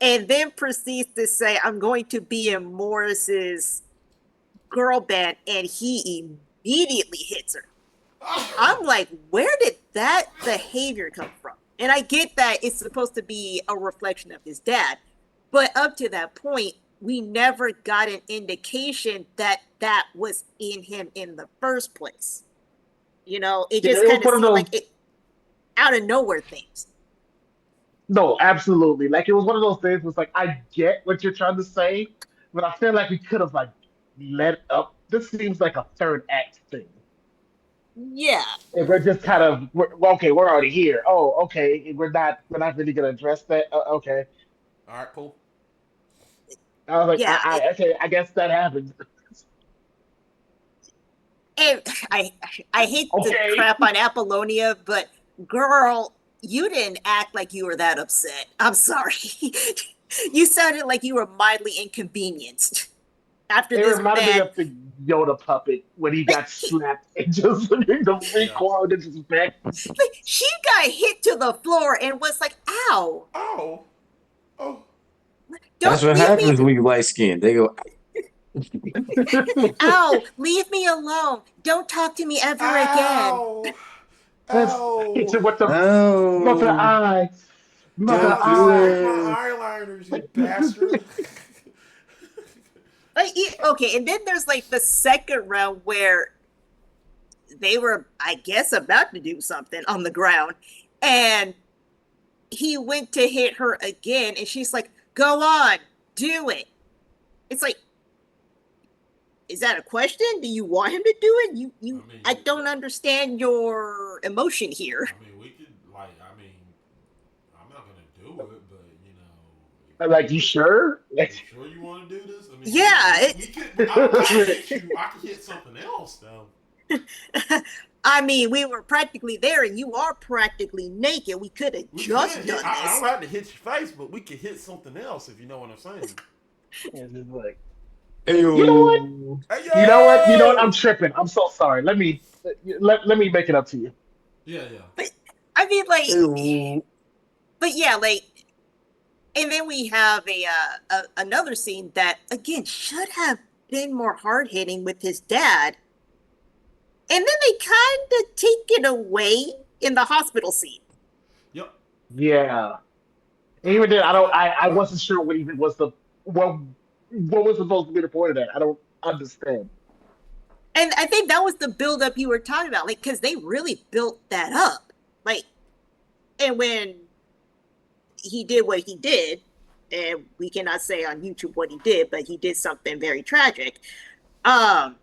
and then proceeds to say, I'm going to be in Morris's girl band, and he immediately hits her. I'm like, where did that behavior come from? And I get that it's supposed to be a reflection of his dad, but up to that point, we never got an indication that that was in him in the first place. It Yeah, just it was kind of one of seemed those. like it out of nowhere things. No, absolutely. Like it was one of those things. Was like I get what you're trying to say, but I feel like we could have like let up. This seems like a third act thing. Yeah, And we're just kind of well, okay. We're already here. Oh, okay. We're not really gonna address that. Okay. All right, cool. I was like, yeah. okay. I guess that happened. And I hate to Okay. crap on Apollonia, but girl, you didn't act like you were that upset. I'm sorry. You sounded like you were mildly inconvenienced after It this reminded me man. of the Yoda puppet when he got slapped and just the Yeah. recoil and disrespect. She got hit to the floor and was like, ow, Oh. Oh. That's don't what leave me, happens when you light skinned. They go, ow, leave me alone. Don't talk to me ever again. Ow. Let's hit you Ow. with the mother "Oh, eye, mother don't Ow, you do stole eye. my it." eyeliners, you bastard. Okay, and then there's like the second round where they were, I guess, about to do something on the ground, and he went to hit her again, and she's like, "Go on, do it." It's like, is that a question? Do you want him to do it? I mean, I don't understand your emotion here. we could like. I mean, I'm not gonna do it, but I'm like, you sure? you Like, sure you want to do this? I mean, Yeah, we could. I could hit you. I could hit something else though. I mean, we were practically there, and you are practically naked. We could have We could just hit. done I this. don't have to hit your face, but we could hit something else if you know what I'm saying. it's just like, you know what? Ayo. Hey You know what? You know what? I'm yo! tripping. I'm so sorry. Let me make it up to you. Yeah, yeah. But I mean, like, Ayo. but yeah, like, and then we have another scene that again should have been more hard hitting with his dad, and then they kind of take it away in the hospital scene. Yep. Yeah. And I even then, I I don't. kind I of. wasn't sure what even was the what what was supposed to be the point of that. I don't understand. And I think that was the buildup you were talking about, like, because they really built that up. Like, and when he did what he did, and we cannot say on YouTube what he did, but he did something very tragic. Um,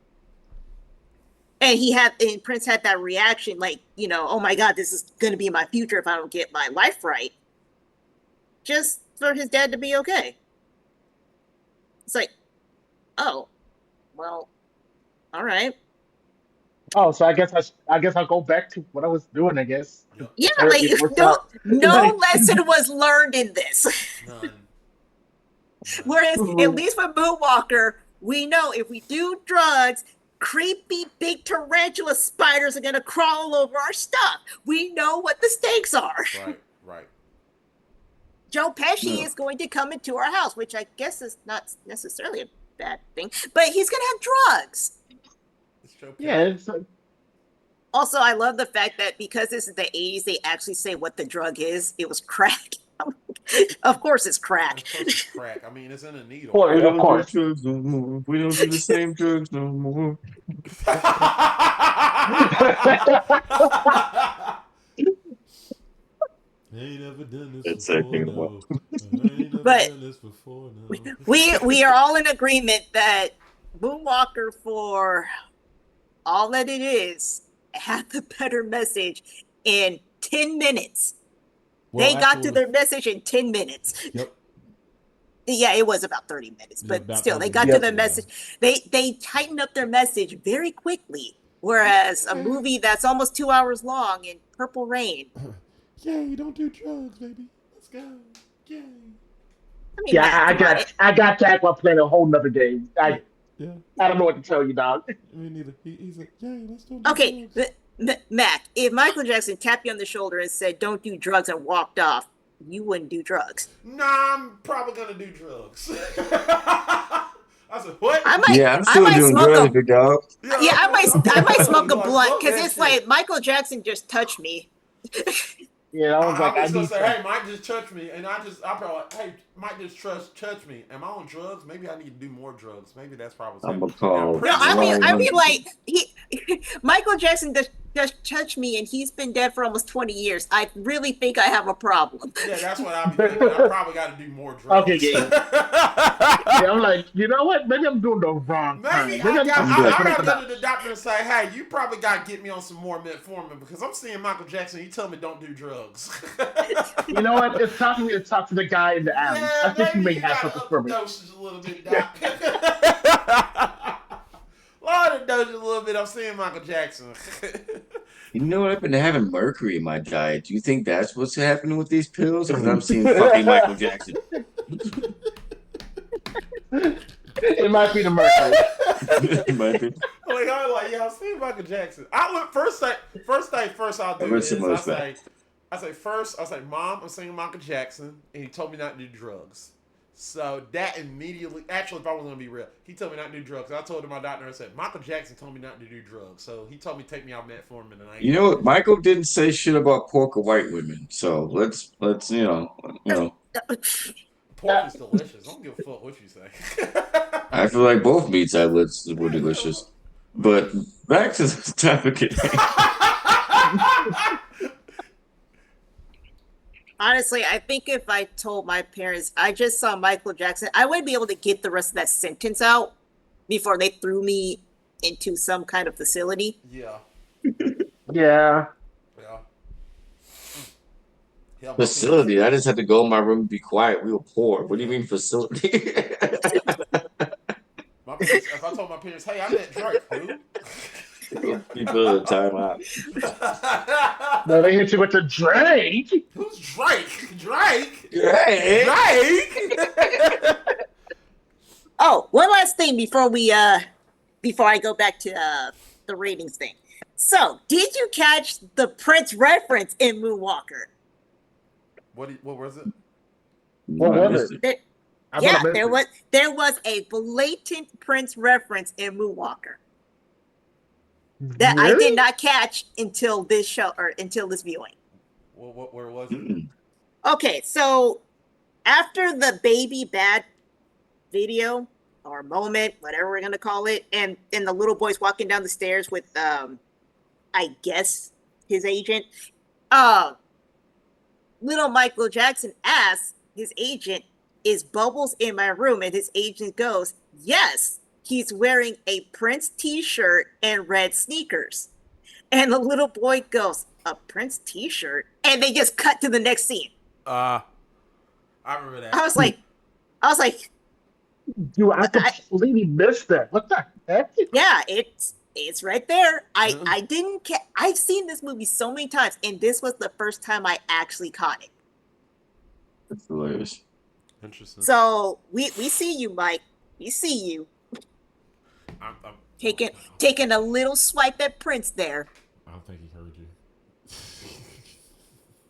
and Prince had that reaction, like, oh my God, this is going to be my future if I don't get my life right. Just for his dad to be okay. It's like, oh, well, all right. Oh, so I guess I'll go back to what I was doing. I guess Yep. Yeah, like, it worked no, out. no Like, lesson was learned in this. None. None. Whereas, at least with Moonwalker, we know if we do drugs, creepy big tarantula spiders are going to crawl over our stuff. We know what the stakes are. Right. Right. Joe Pesci No. is going to come into our house, which I guess is not necessarily a bad thing, but he's going to have drugs. It's Joe yeah, Pesci. it's Also, I love the fact that because this is the 80s, they actually say what the drug is. It was crack. Of course, it's crack. Of course, it's crack. I mean, it's in a needle. We of don't do course. drugs no more. We don't do the same drugs no more. Ain't never done this That before, second one. no. Ain't never But done this before, no. we are all in agreement that Moonwalker, for all that it is, had the better message in 10 minutes. Well, They got to actually, their message in 10 minutes. yep. Yeah, it was about 30 minutes, Yeah, but about still, they 30 got to Yep. their minutes. message. They tightened up their message very quickly. Whereas a movie that's almost 2 hours long in Purple Rain, Yay, don't do drugs, baby. Let's go. Yay. I mean, Yeah, Matt, I come on. got I got Jack while playing a whole nother game. I Yeah, I don't know what to tell you, dog. me neither. He's like, yay, let's don't do Okay, drugs. Mac, if Michael Jackson tapped you on the shoulder and said, don't do drugs and walked off, you wouldn't do drugs. Nah, I'm probably gonna do drugs. I said, what? Yeah, I'm I still might doing smoke drugs, a, big dog. yeah, I might smoke a Like, blunt fuck because that it's shit. like Michael Jackson just touched me. Yeah, I was like, I'm I just gonna need say, some. hey, Mike just touched me, and I'm probably like, hey, Mike just touched me. Am I on drugs? Maybe I need to do more drugs. Maybe that's probably what's I'm happening. gonna Now, call No, Prince is like, I mean 1-800. like he Michael Jackson just touched me and he's been dead for almost 20 years. I really think I have a problem. yeah, that's what I be thinking. I probably got to do more Okay, drugs. yeah. Yeah, I'm like, you know what? Maybe I'm doing the wrong Maybe thing. Maybe I need to I'm start I good. gotta something go to else. the doctor and say, hey, you probably gotta get me on some more metformin because I'm seeing Michael Jackson. He tell me don't do drugs. You know what? It's time for me to talk to the guy in the alley. I Yeah, think he maybe may you have gotta something up for the me. dosage a little bit, Doc. Lower the dosage a little bit. I'm seeing Michael Jackson. You know what? I've been having mercury in my diet. Do you think that's what's happening with these pills? Because I'm seeing fucking Michael Jackson. It might be the mercury. Might be. Like I'm like, yeah, I'm seeing Michael Jackson. I look first I'll do Ever so is much back. I say, Mom, I'm singing Michael Jackson, and he told me not to do drugs. So that immediately, actually, if I was gonna be real, he told me not to do drugs. I told my doctor, I said, Michael Jackson told me not to do drugs. So he told me to take me out metformin, and I ain't You know gonna what? do drugs. Michael didn't say shit about pork or white women. So let's Pork is delicious. I don't give a fuck what you say. I feel like both meats outlets were delicious. But back to the topic at hand. Honestly, I think if I told my parents I just saw Michael Jackson, I wouldn't be able to get the rest of that sentence out before they threw me into some kind of facility. Yeah, Yeah. yeah. Yeah, my parents. Facility. I just had to go in my room and be quiet. We were poor. What do you Yeah. mean facility? My parents. If I told my parents, "Hey, I met Drake," who? People at the time out. No, they hit you with the Drake. Who's Drake? Drake? Hey, Drake? Oh, one last thing before I go back to the ratings thing. So, did you catch the Prince reference in Moonwalker? What was it? What I was missed it? it. There, I thought yeah, I missed it. there was a blatant Prince reference in Moonwalker that I did Really? not catch until this show or until this viewing. Where was it? Mm-mm. Okay, so after the baby bad video or moment, whatever we're gonna call it, and the little boy's walking down the stairs with I guess his agent. Uh little Michael Jackson asks his agent, is Bubbles in my room? And his agent goes, yes, he's wearing a Prince t-shirt and red sneakers. And the little boy goes, a Prince t-shirt? And they just cut to the next scene. I remember I that. was like, I was like, Dude, I I, completely missed that. What the heck? yeah, it's right there. Yeah. I didn't I've seen this movie so many times, and this was the first time I actually caught it. That's hilarious. Interesting. So we see you, Mike. We see you I'm taking a little swipe at Prince there. I don't think he heard you.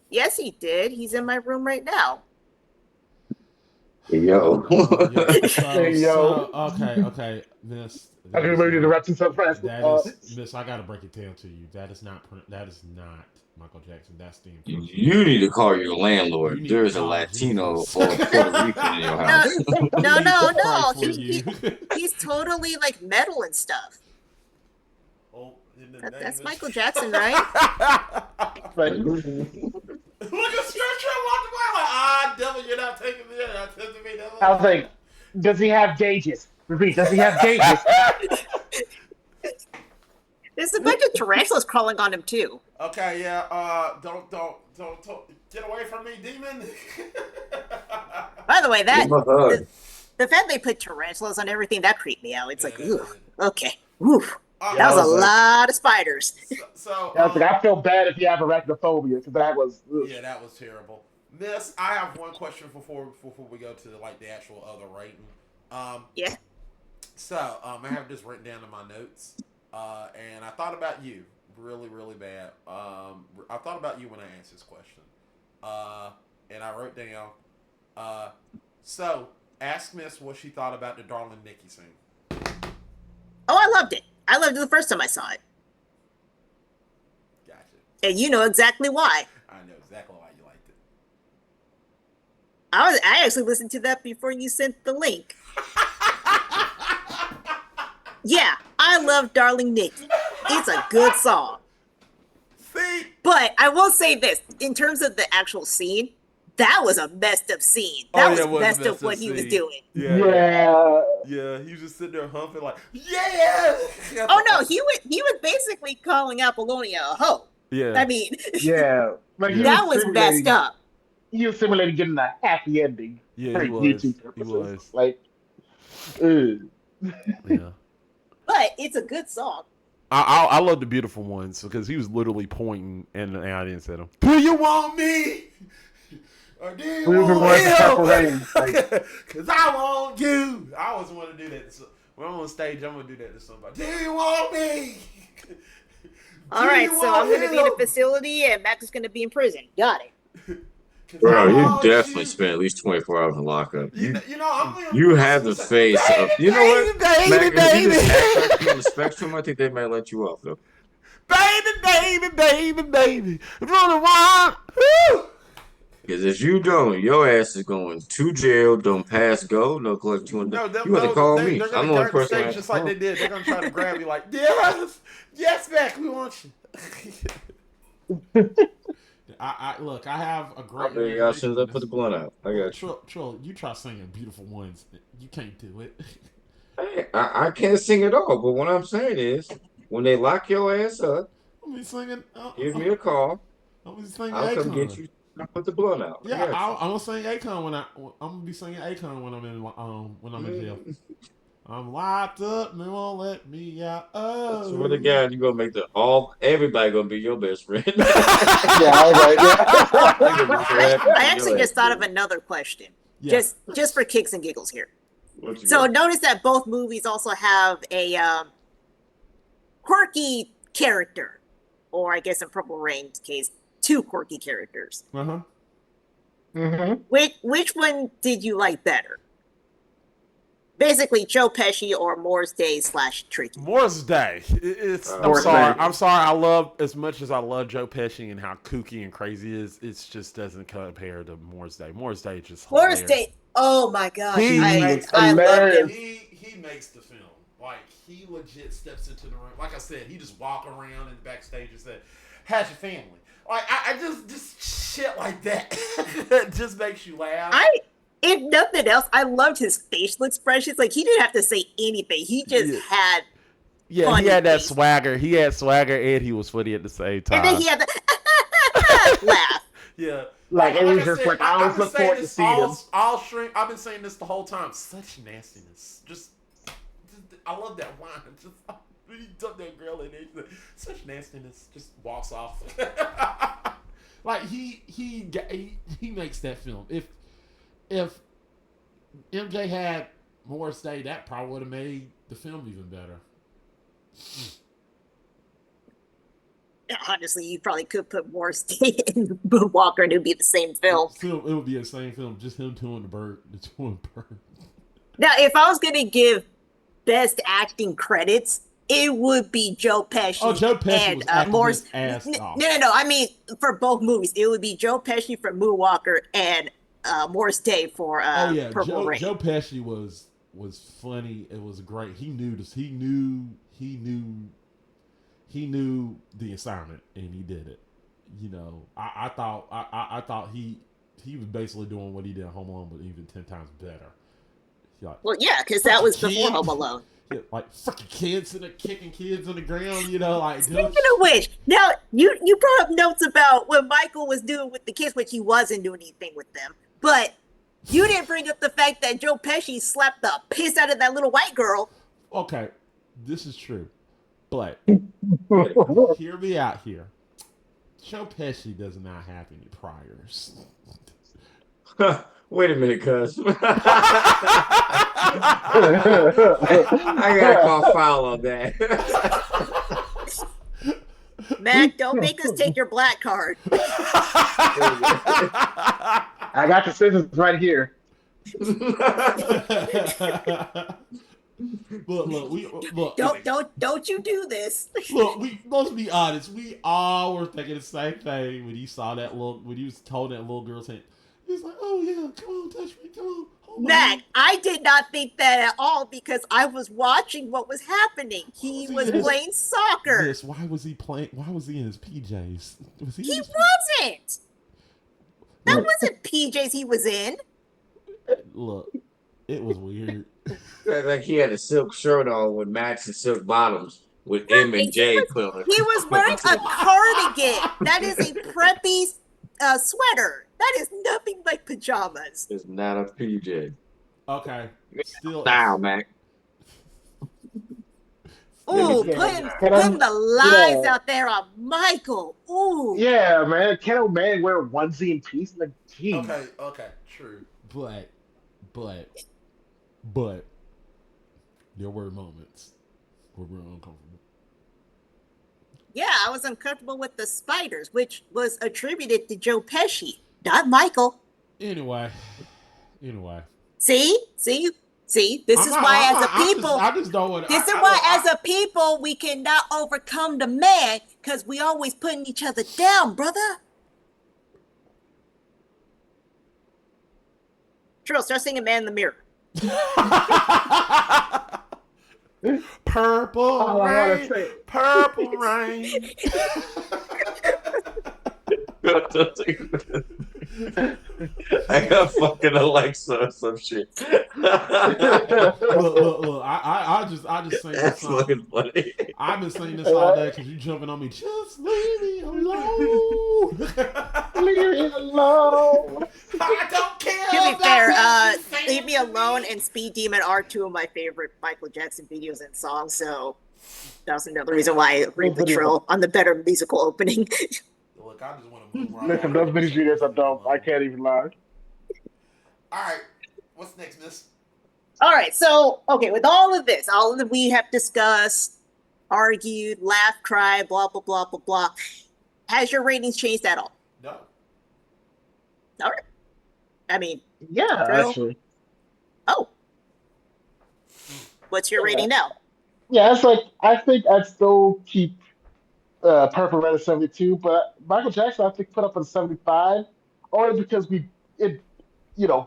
Yes, he did. He's in my room right now. Hey, yo. Hey, yo. Okay, Miss. That Okay, is maybe the not. rest of some friends. Miss. I gotta break it down to you. That is not. That is not Michael Jackson. That's the impression. You need to call your You landlord. need There's to a call Latino Jesus. or Puerto Rican in your No, house. no, no, Pray no. for you. He's totally like metal and stuff. Oh, in the That's name Michael of... Jackson, right? Like, Look at Stretcher walked away like, devil, you're not taking me. You're not testing me, devil. I was like, does he have gauges? Repeat, does he have gauges? There's a bunch of tarantulas crawling on him too. Okay, yeah. Don't get away from me, demon. By the way, Give him a hug. the fact they put tarantulas on everything that creeped me out. It's like, Yeah, ooh, okay, ooh, Yeah, that was I a was like- lot of spiders. So, I was like, I feel bad if you have arachnophobia because that was. Ugh. yeah, that was terrible. Miss, I have one question before we go to like the actual other rating. Yeah. So, I have this written down in my notes, and I thought about you really, really bad. I thought about you when I asked this question. and I wrote down. So ask Miss what she thought about the Darling Nikki scene. Oh, I loved it. I loved it the first time I saw it. Gotcha. And you know exactly why. I know exactly why you liked it. I actually listened to that before you sent the link. Yeah, I love Darling Nikki. It's a good song. See? But I will say this, in terms of the actual scene, that was a messed up scene. That was messed up what he was doing. Yeah. He was just sitting there humping like, yeah. Oh no, he was basically calling Apollonia a hoe. Yeah. I mean, Yeah, like that was messed up. He was simulating getting a happy ending. Yeah, for he was. YouTube He purposes. was. Like, Yeah. But it's a good song. I love the beautiful ones because he was literally pointing and I didn't say them. Do you want me? Or do you want him? Because I want you. I always want to do that. So when I'm on stage, I'm going to do that to somebody. Do you want me? All right, so I'm going to be in a facility and Max is going to be in prison. Got it. Bro, you definitely spent at least 24 hours in lockup. You have the face of. You know what, Mac, if you just act like you're on the spectrum, I think they might let you off though. Baby, running wild. Because if you don't, your ass is going to jail. Don't pass go. No collect $200. You have to call me. I'm the only person. Stage just like they did. They're gonna try to grab you. Like, yes, Mac, we want you. Look. I have a great. Y'all should have put the blunt out. I got you. Trill, you try singing "Beautiful Ones." You can't do it. Hey, I can't sing at all. But what I'm saying is, when they lock your ass up, I'm be singing. give me a call. I'm be singing. I'll come get you. I'll put the blunt out. Yeah, I'm gonna sing Akon I'm gonna be singing Akon when I'm in jail. I'm locked up and they won't let me out. Oh, swear to God, you gonna make everybody gonna be your best friend. I actually just thought of another question. Yeah. Just for kicks and giggles here. So notice that both movies also have a quirky character, or I guess in Purple Rain's case, two quirky characters. Which one did you like better? Basically, Joe Pesci or Morris Day / Tricky. Morris Day. I'm sorry. I love as much as I love Joe Pesci and how kooky and crazy he is. It just doesn't compare to Morris Day. Morris Day just hilarious. Morris Day. Oh my gosh, I love him. He makes the film. Like, he legit steps into the room. Like I said, he just walk around and backstage and said, "How's your family?" Like, I just shit like that. Just makes you laugh. If nothing else, I loved his facial expressions. Like, he didn't have to say anything. He just had he had that swagger. He had swagger and he was funny at the same time. And then he had the laugh. Yeah. Like it was just like, I always look forward to seeing him. I've been saying this the whole time. Such nastiness. Just I love that line. Just when he dumped that girl in there, such nastiness. Just walks off. Like he makes that film. If MJ had Morris Day, that probably would have made the film even better. Honestly, you probably could put Morris Day and Moonwalker and it would be the same film. Still, it would be the same film, just him doing the bird. Now, if I was going to give best acting credits, it would be Joe Pesci. Oh, Joe Pesci and was acting Morris. his ass off. No. I mean, for both movies, it would be Joe Pesci for Moonwalker and Morris Day for Purple Rain. Joe Pesci was funny. It was great. He knew this. He knew the assignment and he did it. You know, I thought he was basically doing what he did in Home Alone, but even 10 times better. Like, well, yeah, because that was before Home Alone. Yeah, like fucking kids and kicking kids on the ground, you know, like. Speaking of which, now you brought up notes about what Michael was doing with the kids, which he wasn't doing anything with them. But you didn't bring up the fact that Joe Pesci slapped the piss out of that little white girl. Okay, this is true, but hear me out here. Joe Pesci does not have any priors. Wait a minute, cuz. I gotta call foul on that. Mac, don't make us take your black card. I got the scissors right here. Look, we look, Don't you do this. look. We let's be honest. We all were thinking the same thing when you saw that little, when you was holding that little girl's hand. He was like, "Oh yeah, come on, touch me, come on, hold my Mac, hand." I did not think that at all because I was watching what was happening. Why He was he was in his playing soccer. this? Why was he playing? Why was he in his PJs? Was he He in his wasn't. That look? wasn't PJs he was in. Look, it was weird. Like he had a silk shirt on with matching silk bottoms with M Right. and J clearly. He was wearing a cardigan. That is a preppy sweater. That is nothing like pajamas. It's not a PJ. Okay, still, Style, Mac. Ooh, Yeah, putting the lies yeah, out there on Michael. Ooh. yeah, man. Can a man wear a onesie in peace? Like, geez. Okay, true. but, but, but, there were moments where we were uncomfortable. Yeah, I was uncomfortable with the spiders, which was attributed to Joe Pesci, not Michael. Anyway. See? This I'm is not, why, I'm as not, a people, I just don't want. this is why, as a people, we cannot overcome the man because we always putting each other down, brother. Trill, start singing "Man in the Mirror." Purple All I want rain, to say, purple rain. I got fucking Alexa or some shit. Look. I just sing this That's song. fucking funny. I've been singing this all day because you jumping on me. Just leave me alone. leave it alone. I don't care. To be about fair, what you say "Leave Me to Alone" and "Speed Demon" are two of my favorite Michael Jackson videos and songs. So that's another reason why I agree with Trill on the better musical opening. Look, I just want to move around. Listen, those mini videos are dope. I can't even lie. All right, what's next, Miss? All right, so okay, with all of this, all of the we have discussed, argued, laughed, cried, blah blah blah blah blah. Has your ratings changed at all? No. All right. I mean, Yeah, Trill? actually. Oh, what's your rating now? Yeah, it's like I think I'd still keep Purple Rain at 72, but Michael Jackson I think put up a 75, only because it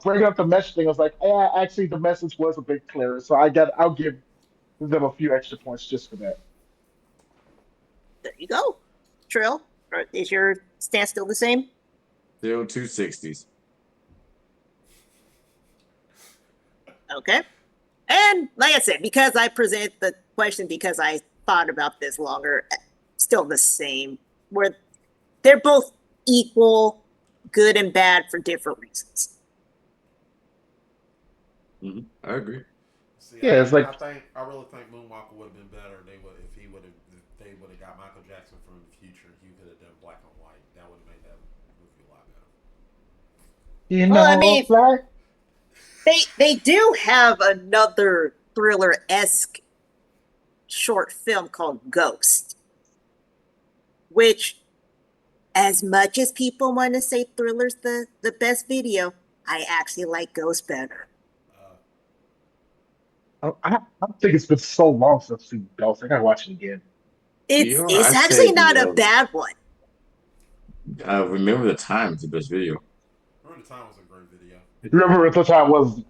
bringing up the message thing. I was like, yeah, actually the message was a bit clearer, so I'll give them a few extra points just for that. There you go. Trill, is your stance still the same? Still 260s. Okay. And like I said, because I present the question because I thought about this longer, still the same. Where they're both equal, good and bad for different reasons. Mm-hmm. I agree. See, Yeah, it's like I really think Moonwalker would have been better. They would if they would have got Michael Jackson from the future. He could have done black and white. That would have made that movie a lot better. Well, I mean, fly. they do have another thriller-esque short film called Ghost, which, as much as people want to say Thriller's the best video, I actually like Ghost better. I think it's been so long since I've seen Ghost. I gotta watch it again. It's I actually say not a bad one. Remember the Time is the best video. Remember the Time was a great video. Remember at the time was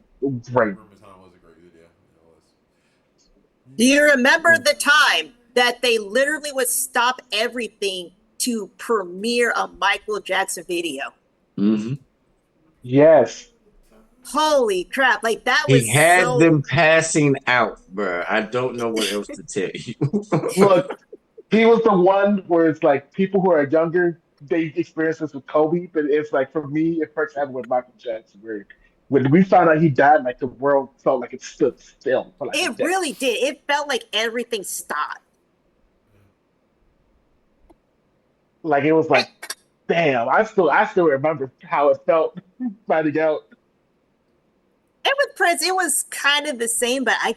great. Remember the Time was a great video. It was. Do you remember the time that they literally would stop everything to premiere a Michael Jackson video? Mm-hmm. Yes. Holy crap. Like that was He had so them passing out, bro. I don't know what else to tell you. Look, he was the one where it's like people who are younger, they experience this with Kobe, but it's like for me, it first happened with Michael Jackson, where when we found out he died, like the world felt like it stood still for like a it day. really did. It felt like everything stopped. Like it was like, damn, I still remember how it felt finding out. And with Prince, it was kind of the same, but I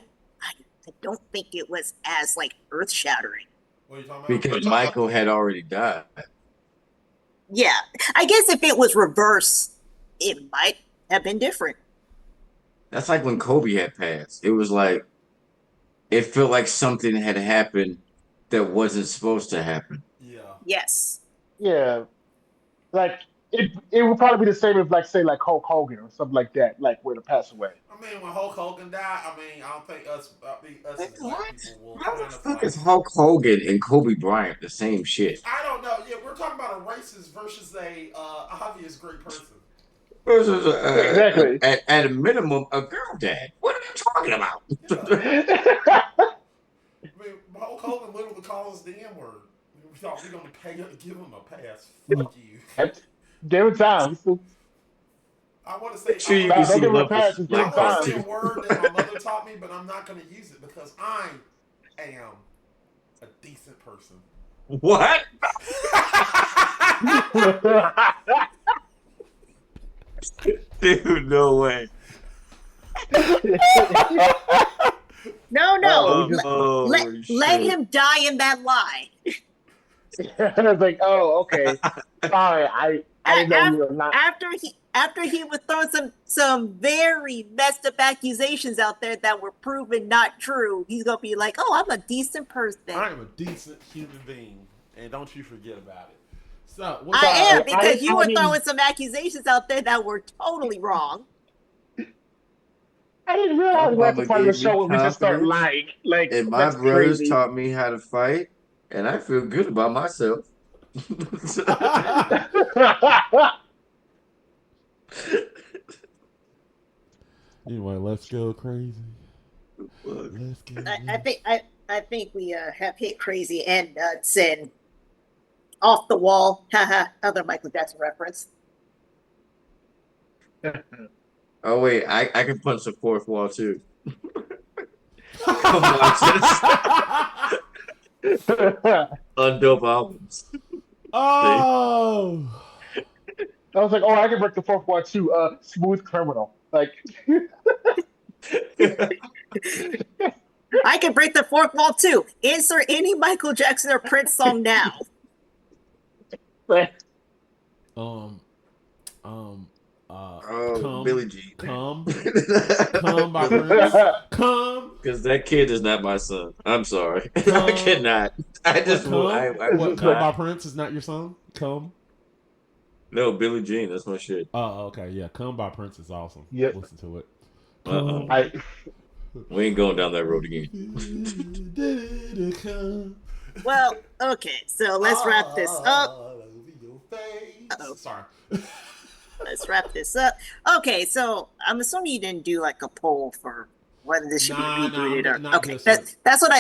don't think it was as like earth shattering. What are you talking about? Because Michael had already died. Yeah. I guess if it was reverse, it might have been different. That's like when Kobe had passed. It was like it felt like something had happened that wasn't supposed to happen. Yeah. Yes. Yeah, like it would probably be the same if like say like Hulk Hogan or something like that, like were to pass away. I mean, when Hulk Hogan died, I mean, I don't think us as black What? people will How the kind of fuck like. is Hulk Hogan and Kobe Bryant the same shit? I don't know. Yeah, we're talking about a racist versus a obvious great person. Versus Exactly. at a minimum a girl dad. What are you talking Yeah. about? I mean, Hulk Hogan literally calls us the N word. We thought we're gonna give him a pass. Fuck you. Give it time. I want to say Sure, I you want can Nah, to don't see give him a love pass. is Just give I him like want to time. say a cartoon. word that my mother taught me, but I'm not gonna use it because I am a decent person. What? Dude, no way. No, Oh, no. we just Let Shit. him die in that lie. it's like, oh, okay. Sorry, I didn't know you were not. After he was throwing some very messed up accusations out there that were proven not true, he's gonna be like, "Oh, I'm a decent person." I am a decent human being, and don't you forget about it. So I what? Sorry, am, because you I were didn't. throwing some accusations out there that were totally wrong. I didn't My realize we're at the mama part of the gave me show where we just start confidence, lying. Like and my that's brothers crazy. taught me how to fight, and I feel good about myself. Anyway, let's go crazy. Fuck. Let's get I loose. think I think we have hit crazy and nuts and off the wall. Haha, other Michael Jackson reference. Oh wait, I can punch the fourth wall too. Come watch us on dope albums. See? Oh, I was like, oh, I can break the fourth one too. Smooth criminal. Like, I can break the fourth wall too. Insert any Michael Jackson or Prince song now. um, um, Oh, come, Billie Jean. come by Prince. Come, Because that kid is not my son. I'm sorry. I come. cannot. I What just will. come? I will What come not. by Prince is not your song? Come. No, Billie Jean. That's my shit. Oh, okay, yeah. Come by Prince is awesome. yep. Listen to it. Uh-uh. Come. I We ain't going down that road again. Come. Well, okay, so let's wrap this up. All over your face. Uh-oh. Sorry. Let's wrap this up. Okay, so I'm assuming you didn't do like a poll for whether this should Nah, be rebooted or not okay. just That's what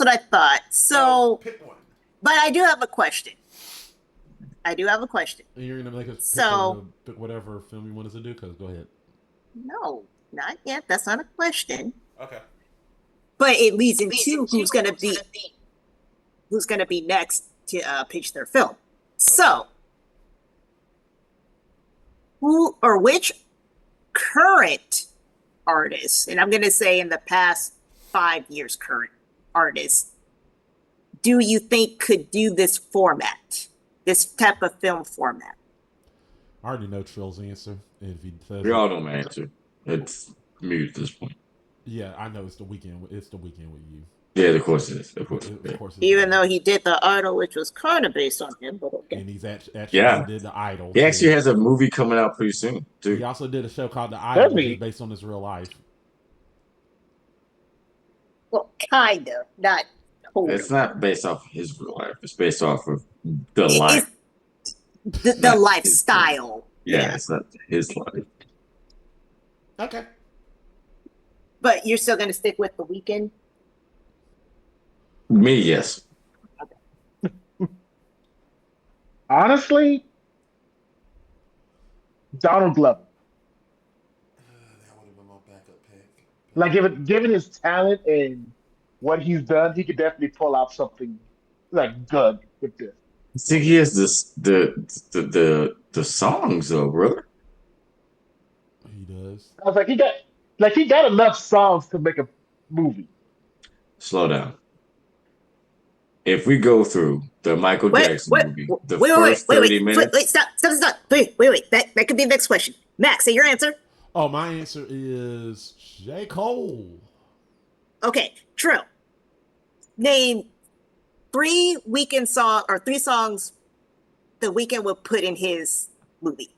I thought. So, pick one. but I do have a question. You're gonna make us So, pick whatever film you want us to do. Cause go ahead. no, not yet. That's not a question. Okay. But it leads into who's gonna be next to pitch their film. So, who or which current artists, and I'm gonna say in the past 5 years, current artists, do you think could do this format, this type of film format? I already know Trill's answer. If he says, We all know my answer. It's mute at this point. yeah, I know it's the weekend. It's the weekend with you. Yeah, of course it is. Of course. Of Yeah. course. Even though he did the Idol, which was kind of based on him, but okay. And he's actually Yeah. did the Idol. He actually too. has a movie coming out pretty soon, He too. also did a show called The Idol, which is Heavy. based on his real life. Well, kind of, not totally. It's not based off of his real life. It's based off of the It- life. the Not his lifestyle. Yeah, it's not his life. Okay. But you're still gonna stick with the weekend? Me, yes. honestly, Donald Glover. That would have been my backup pick. Like, given his talent and what he's done, he could definitely pull out something like good with this. I think he has this the songs though, bro. He does. I was he got enough songs to make a movie. Slow down. If we go through The Michael Wait, Jackson wait, movie. wait, The wait, first wait, 30 wait, minutes. stop. Wait. That could be the next question. Max, say your answer. Oh, my answer is J. Cole. Okay, true. Name three three songs the Weeknd would put in his movie.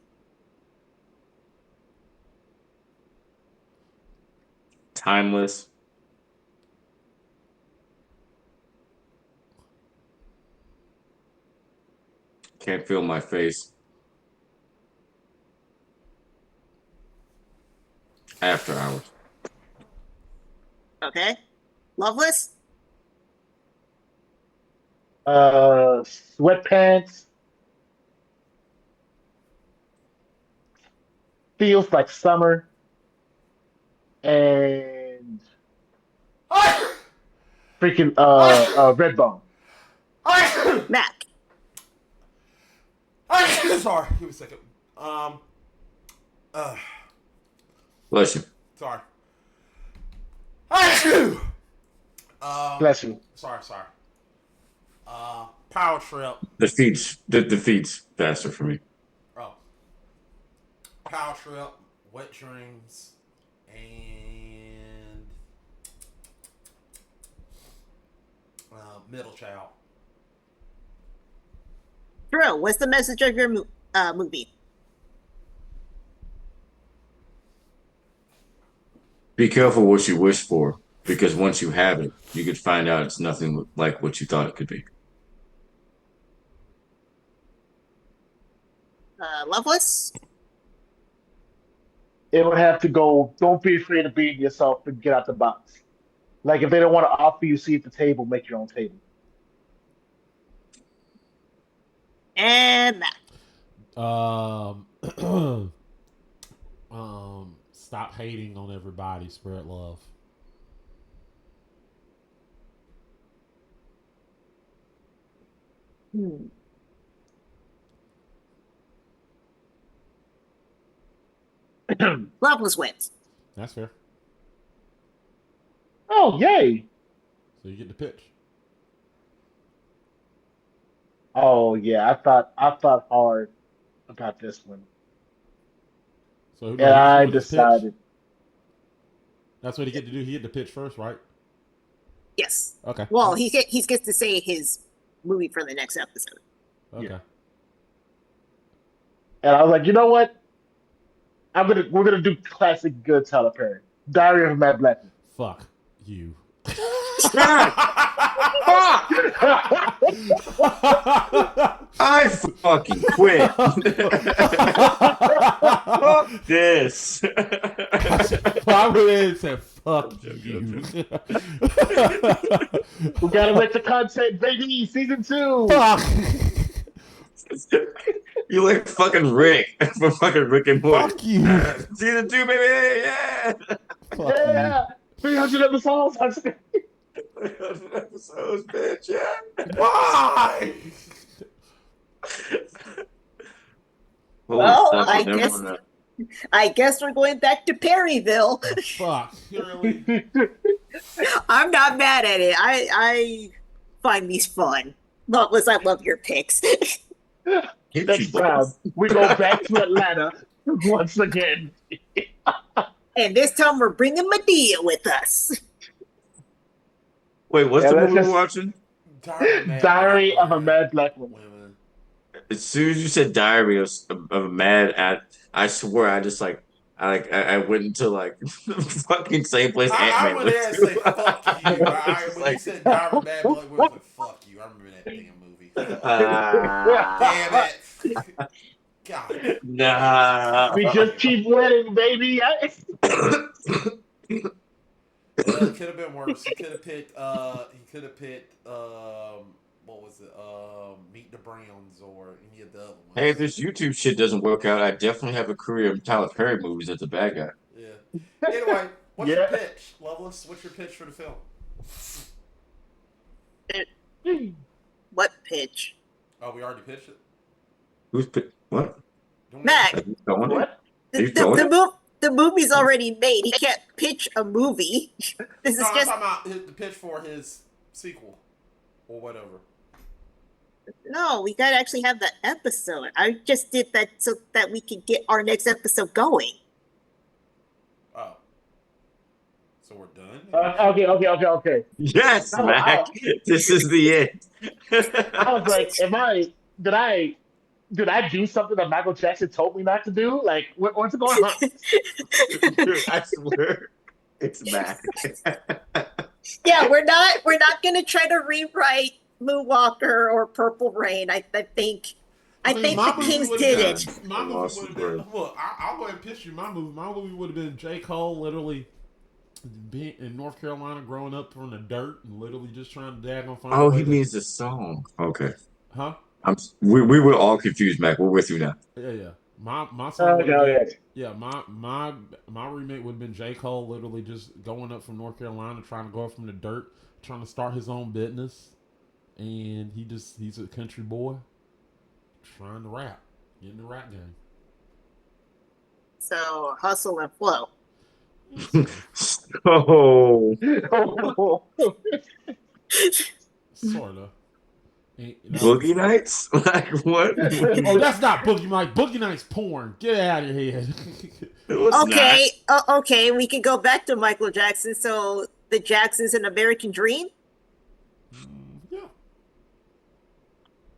Timeless. Can't feel my face. After Hours. Okay, Loveless. Sweatpants. Feels like summer. And freaking Redbone. Mac. Sorry, give me a second. Uh, Bless you. sorry. Bless you. Sorry. Power Trip. The feeds faster for me. Oh, Power Trip, Wet Dreams, and Middle Child. True. What's the message of your movie? Be careful what you wish for, because once you have it, you could find out it's nothing like what you thought it could be. Loveless. It would have to go. Don't be afraid of being yourself and get out the box. Like if they don't want to offer you a seat at the table, make your own table. And Mac. Stop hating on everybody. Spread love. Loveless wins. That's fair. Oh, yay! So you get the pitch. Oh yeah, I thought hard about this one, So no, and who I gets the pitch? decided. That's what he get to do. He get the pitch first, right? Yes. Okay. Well, he gets to say his movie for the next episode. Okay. Yeah. And I was like, you know what? We're gonna do classic good Tyler Perry, Diary of a Mad Black Fuck you. Fuck! I fucking quit. Fuck this. I really said fuck you. We gotta wait the content, baby. Season 2. Fuck. You like fucking Rick from fucking Rick and Morty. Fuck you. Season 2, baby. Yeah. Fuck Yeah, 300 episodes. Episodes, bitch. Yeah. Why? Holy Well, stuff, I never guess- mind that. I guess we're going back to Perryville. you. Fuck. Really? I'm not mad at it. I find these fun. Loveless, I love your picks. Next round, we go back to Atlanta once again. And this time we're bringing Medea with us. Wait, what's Yeah, the let's movie just- we're watching? Diary of a Mad Black Woman. Women. As soon as you said Diary of a Mad at, I swear I went into like the fucking same place I Ant-Man went went there and to. say fuck you. When you said Diary of Bad Blood, I was like, fuck you. I remember that damn movie. Damn it. God. Nah. We just keep winning, baby. It could have been worse. He could have picked. What was it? Meet the Browns or any of the other ones. Hey, if this YouTube shit doesn't work out, I definitely have a career in Tyler Perry movies as a bad guy. Yeah. Anyway, what's your pitch, Loveless? What's your pitch for the film? What pitch? Oh, we already pitched it. What? Don't we- Mac, Are you throwing it? What? Are you throwing it? the movie's already made. He can't pitch a movie. This is No, I'm just talking about the pitch for his sequel or whatever. No, we gotta actually have the episode. I just did that so that we can get our next episode going. Oh, so we're done. Now? Okay. Yes, No, Mac. This is the I was end. like, did I do something that Michael Jackson told me not to do? Like, what's going on? Dude, I swear, it's Mac. Yeah, we're not gonna try to rewrite Moonwalker or Purple Rain. I think I I mean, think my the movie Kings would have did been it. my I movie lost would have the been. word. Look, I'll go ahead and pitch you my movie. My movie would have been J. Cole literally being in North Carolina, growing up from the dirt, and literally just trying to daggone find a Oh, way he to, means the song. Okay, huh? we were all confused, Mac. We're with you now. Yeah. My song would have been Okay. yeah. My remake would have been J. Cole literally just going up from North Carolina, trying to go up from the dirt, trying to start his own business, and he's a country boy trying to rap, get in the rap game. So hustle and flow. So, Sort of. That Boogie was. Nights? Like what? Oh, that's not Boogie Night. Boogie Night's porn. Get out of here. It was not. Okay, we can go back to Michael Jackson. So the Jacksons, an American Dream. Yeah.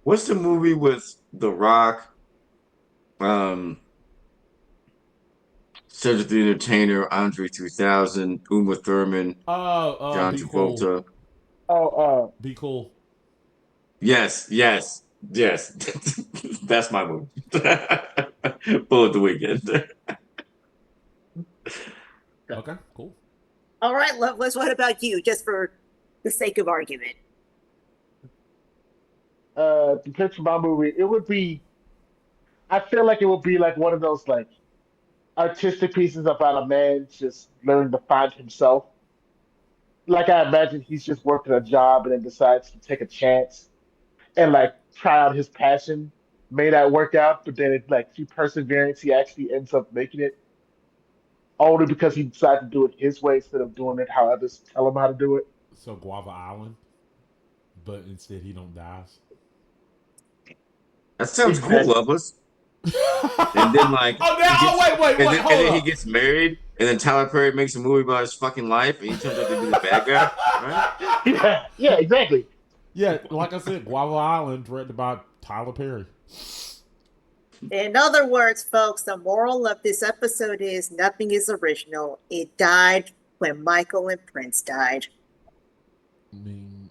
What's the movie with The Rock, um, Cedric the Entertainer, Andre 3000, Uma Thurman, John Be cool. Travolta? Oh, Be cool. Yes. That's my movie. Bullet the Weekend. Okay, cool. All right, Loveless. What about you? Just for the sake of argument. to picture my movie, it would be. I feel like it would be like one of those like artistic pieces about a man just learning to find himself. Like I imagine he's just working a job and then decides to take a chance and like try out his passion. May not work out, but then it like through perseverance, he actually ends up making it only because he decided to do it his way instead of doing it how others tell him how to do it. So Guava Island, but instead he don't dies. That sounds cool, Exactly. Loveless. And then like Oh, now, he gets, wait, and hold then he up. gets married, and then Tyler Perry makes a movie about his fucking life, and he turns out to be the bad guy, right? Yeah, exactly. Yeah, like I said, Guava Island, directed by Tyler Perry. In other words, folks, the moral of this episode is nothing is original. It died when Michael and Prince died. I mean,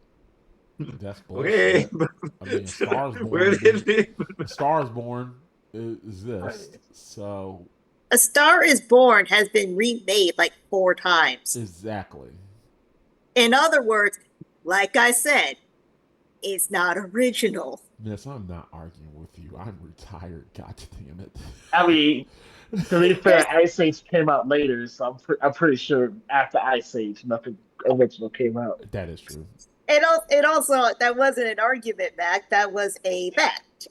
that's Okay. bullshit. I mean, Stars Where Born. did he? Stars Born is this. So A Star is Born has been remade like 4 times. exactly. In other words, like I said, it's not original. Miss, I'm not arguing with you. I'm retired. God damn it. I mean, to be fair, Ice Age came out later, so I'm pretty sure after Ice Age, nothing original came out. That is true. It also, that wasn't an argument, Mac. That was a fact.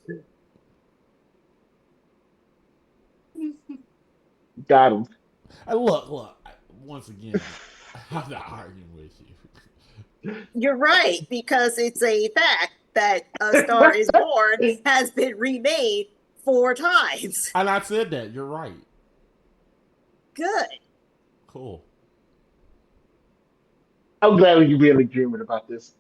Got him. Look. Once again, I'm not arguing with you. You're right, because it's a fact that A Star is Born has been remade 4 times. And I said that. You're right. Good. Cool. I'm glad we can be in agreement about this.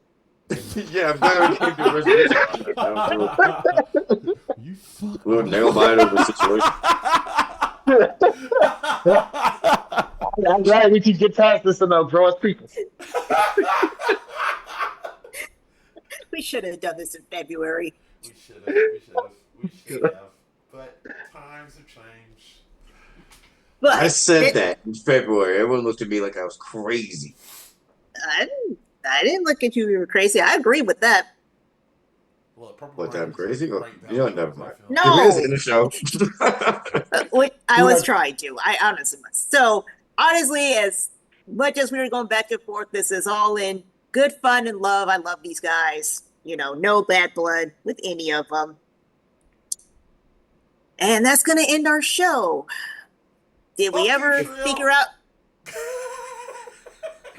Yeah, I'm glad we came to a resolution. That was You fuck. a little nail biter of a situation. I'm glad we can get past this and grow as people. We should have done this in February. We should have. But times have changed. But I said that in February. Everyone looked at me like I was crazy. I didn't look at you crazy. I agree with that. Look, Purple What, Rain I'm is crazy? a Oh, great you know, value never of mind. that No. film. It is in the show. I was trying to. I honestly must. So honestly, as much as we were going back and forth, this is all in good fun and love. I love these guys. No bad blood with any of them. And that's going to end our show. Did we Fuck ever you, Trill. figure out?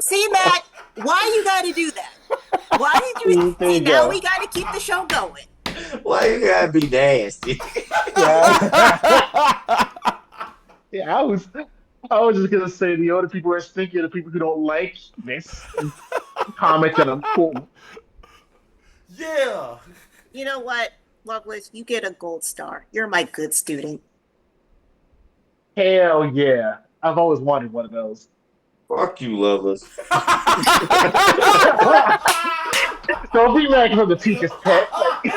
See, Matt, why you got to do that? Why did you? There See, you now go. we got to keep the show going. Why you gotta be nasty? Yeah. Yeah, I was just gonna say the only people who are stinky are the people who don't like this and comment and I'm cool. Yeah. You know what, Lovelace? You get a gold star. You're my good student. Hell yeah. I've always wanted one of those. Fuck you, lovers. Don't be mad from the teacher's pet. Like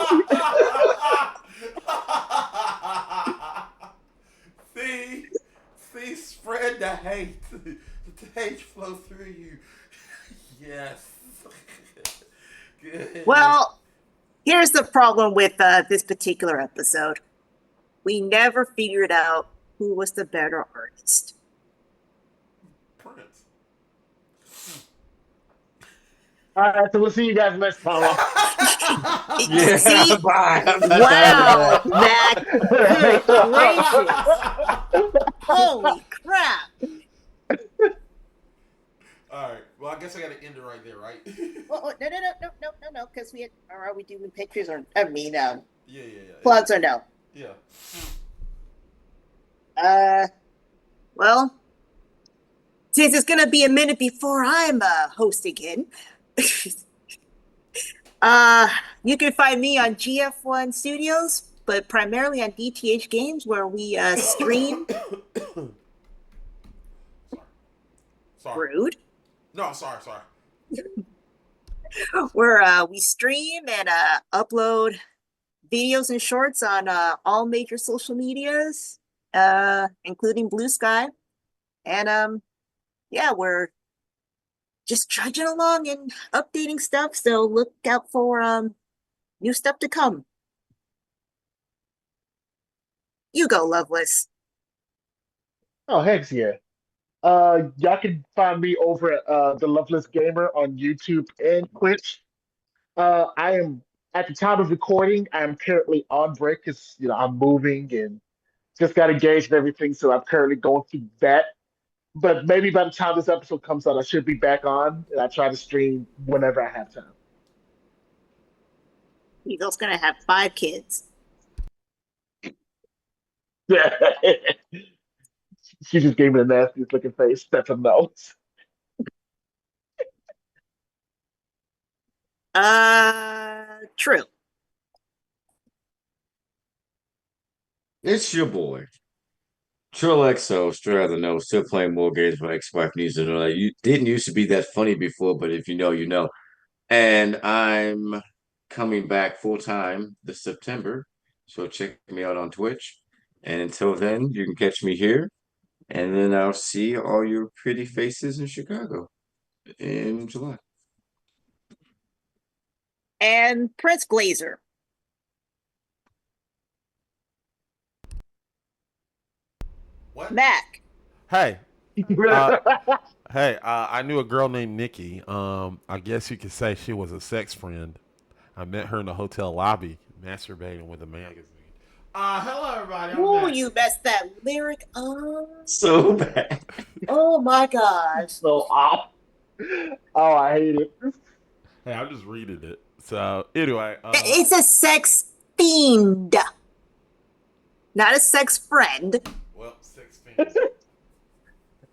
see, see, spread the hate. The hate flow through you. Yes. Good. Well, here's the problem with this particular episode. We never figured out who was the better artist. Prince. all right, so we'll see you guys next time. Yeah, See? bye. I'm not talking to Wow, Mac. Good gracious. Holy crap. All right. Well, I guess I got to end it right there, right? Oh, no, because we had, or are we doing pictures or, Yeah, yeah, yeah. plugs or no? Yeah. Well, since it's gonna be a minute before I'm host again, uh, you can find me on GF1 Studios, but primarily on DTH Games, where we stream. Sorry. Rude. No, sorry. Where we stream and upload videos and shorts on all major social medias, including Blue Sky. And yeah, we're just trudging along and updating stuff. So look out for new stuff to come. You go, Loveless. Oh, heck yeah. Y'all can find me over at the Loveless Gamer on YouTube and Twitch. I am at the time of recording, I am currently on break because I'm moving and just got engaged and everything, so I'm currently going through that. But maybe by the time this episode comes out, I should be back on, and I try to stream whenever I have time. Eagle's gonna have 5 kids. She just gave me the nastiest looking face. That's a no. True. It's your boy. Trill XO, straight out of the nose, still playing more games for Xbox News and all that. You didn't used to be that funny before, but if you know, you know. And I'm coming back full time this September. So check me out on Twitch. And until then, you can catch me here. And then I'll see all your pretty faces in Chicago in July. And Prince Glazer. What? Mac. Hey. Hey, I knew a girl named Nikki. I guess you could say she was a sex friend. I met her in the hotel lobby, masturbating with a magazine. Hello everybody. I'm Ooh, back. you messed that lyric up. So bad. Oh my gosh. So off. Oh, I hate it. Hey, I'm just reading it. So anyway, It's a sex fiend, not a sex friend. well, sex fiend.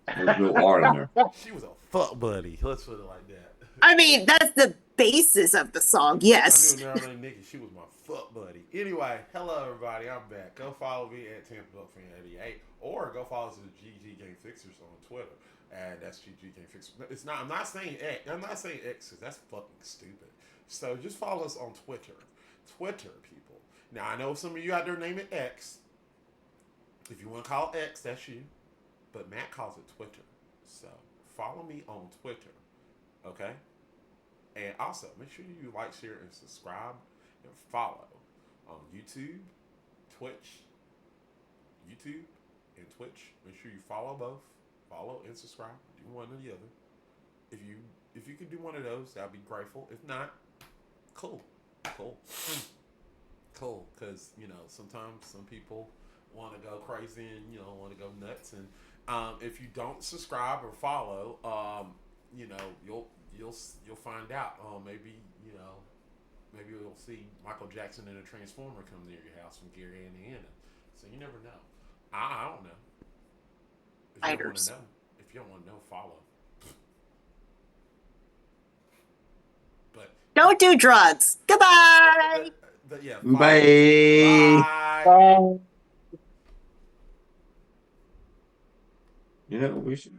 There's no art in there. She was a fuck buddy. Let's put it like that. I mean, that's the basis of the song, I yes. knew a girl named Nikki. She was my fuck buddy. Anyway, hello everybody. I'm back. Go follow me at Tampa Buck Fan 88, or go follow us at GG Game Fixers on Twitter. And that's GG Game Fixers. It's not. I'm not saying X. I'm not saying X because that's fucking stupid. So just follow us on Twitter. Twitter, people. Now I know some of you out there name it X. If you want to call it X, that's you. But Matt calls it Twitter. So follow me on Twitter. Okay? And also, make sure you like, share, and subscribe and follow on YouTube, Twitch, YouTube, and Twitch. Make sure you follow both. Follow and subscribe. Do one or the other. If you can do one of those, I'd be grateful. If not, cool. Cool. Because, sometimes some people want to go crazy and, want to go nuts. And if you don't subscribe or follow, you'll find out. Maybe maybe we'll see Michael Jackson in a Transformer come near your house from Gary, Indiana. So you never know. I don't know. If you don't want to Spiders. know, if you don't want to know, follow. But Don't do drugs. Goodbye. but yeah, follow. Bye. Bye. Bye. You know, we should.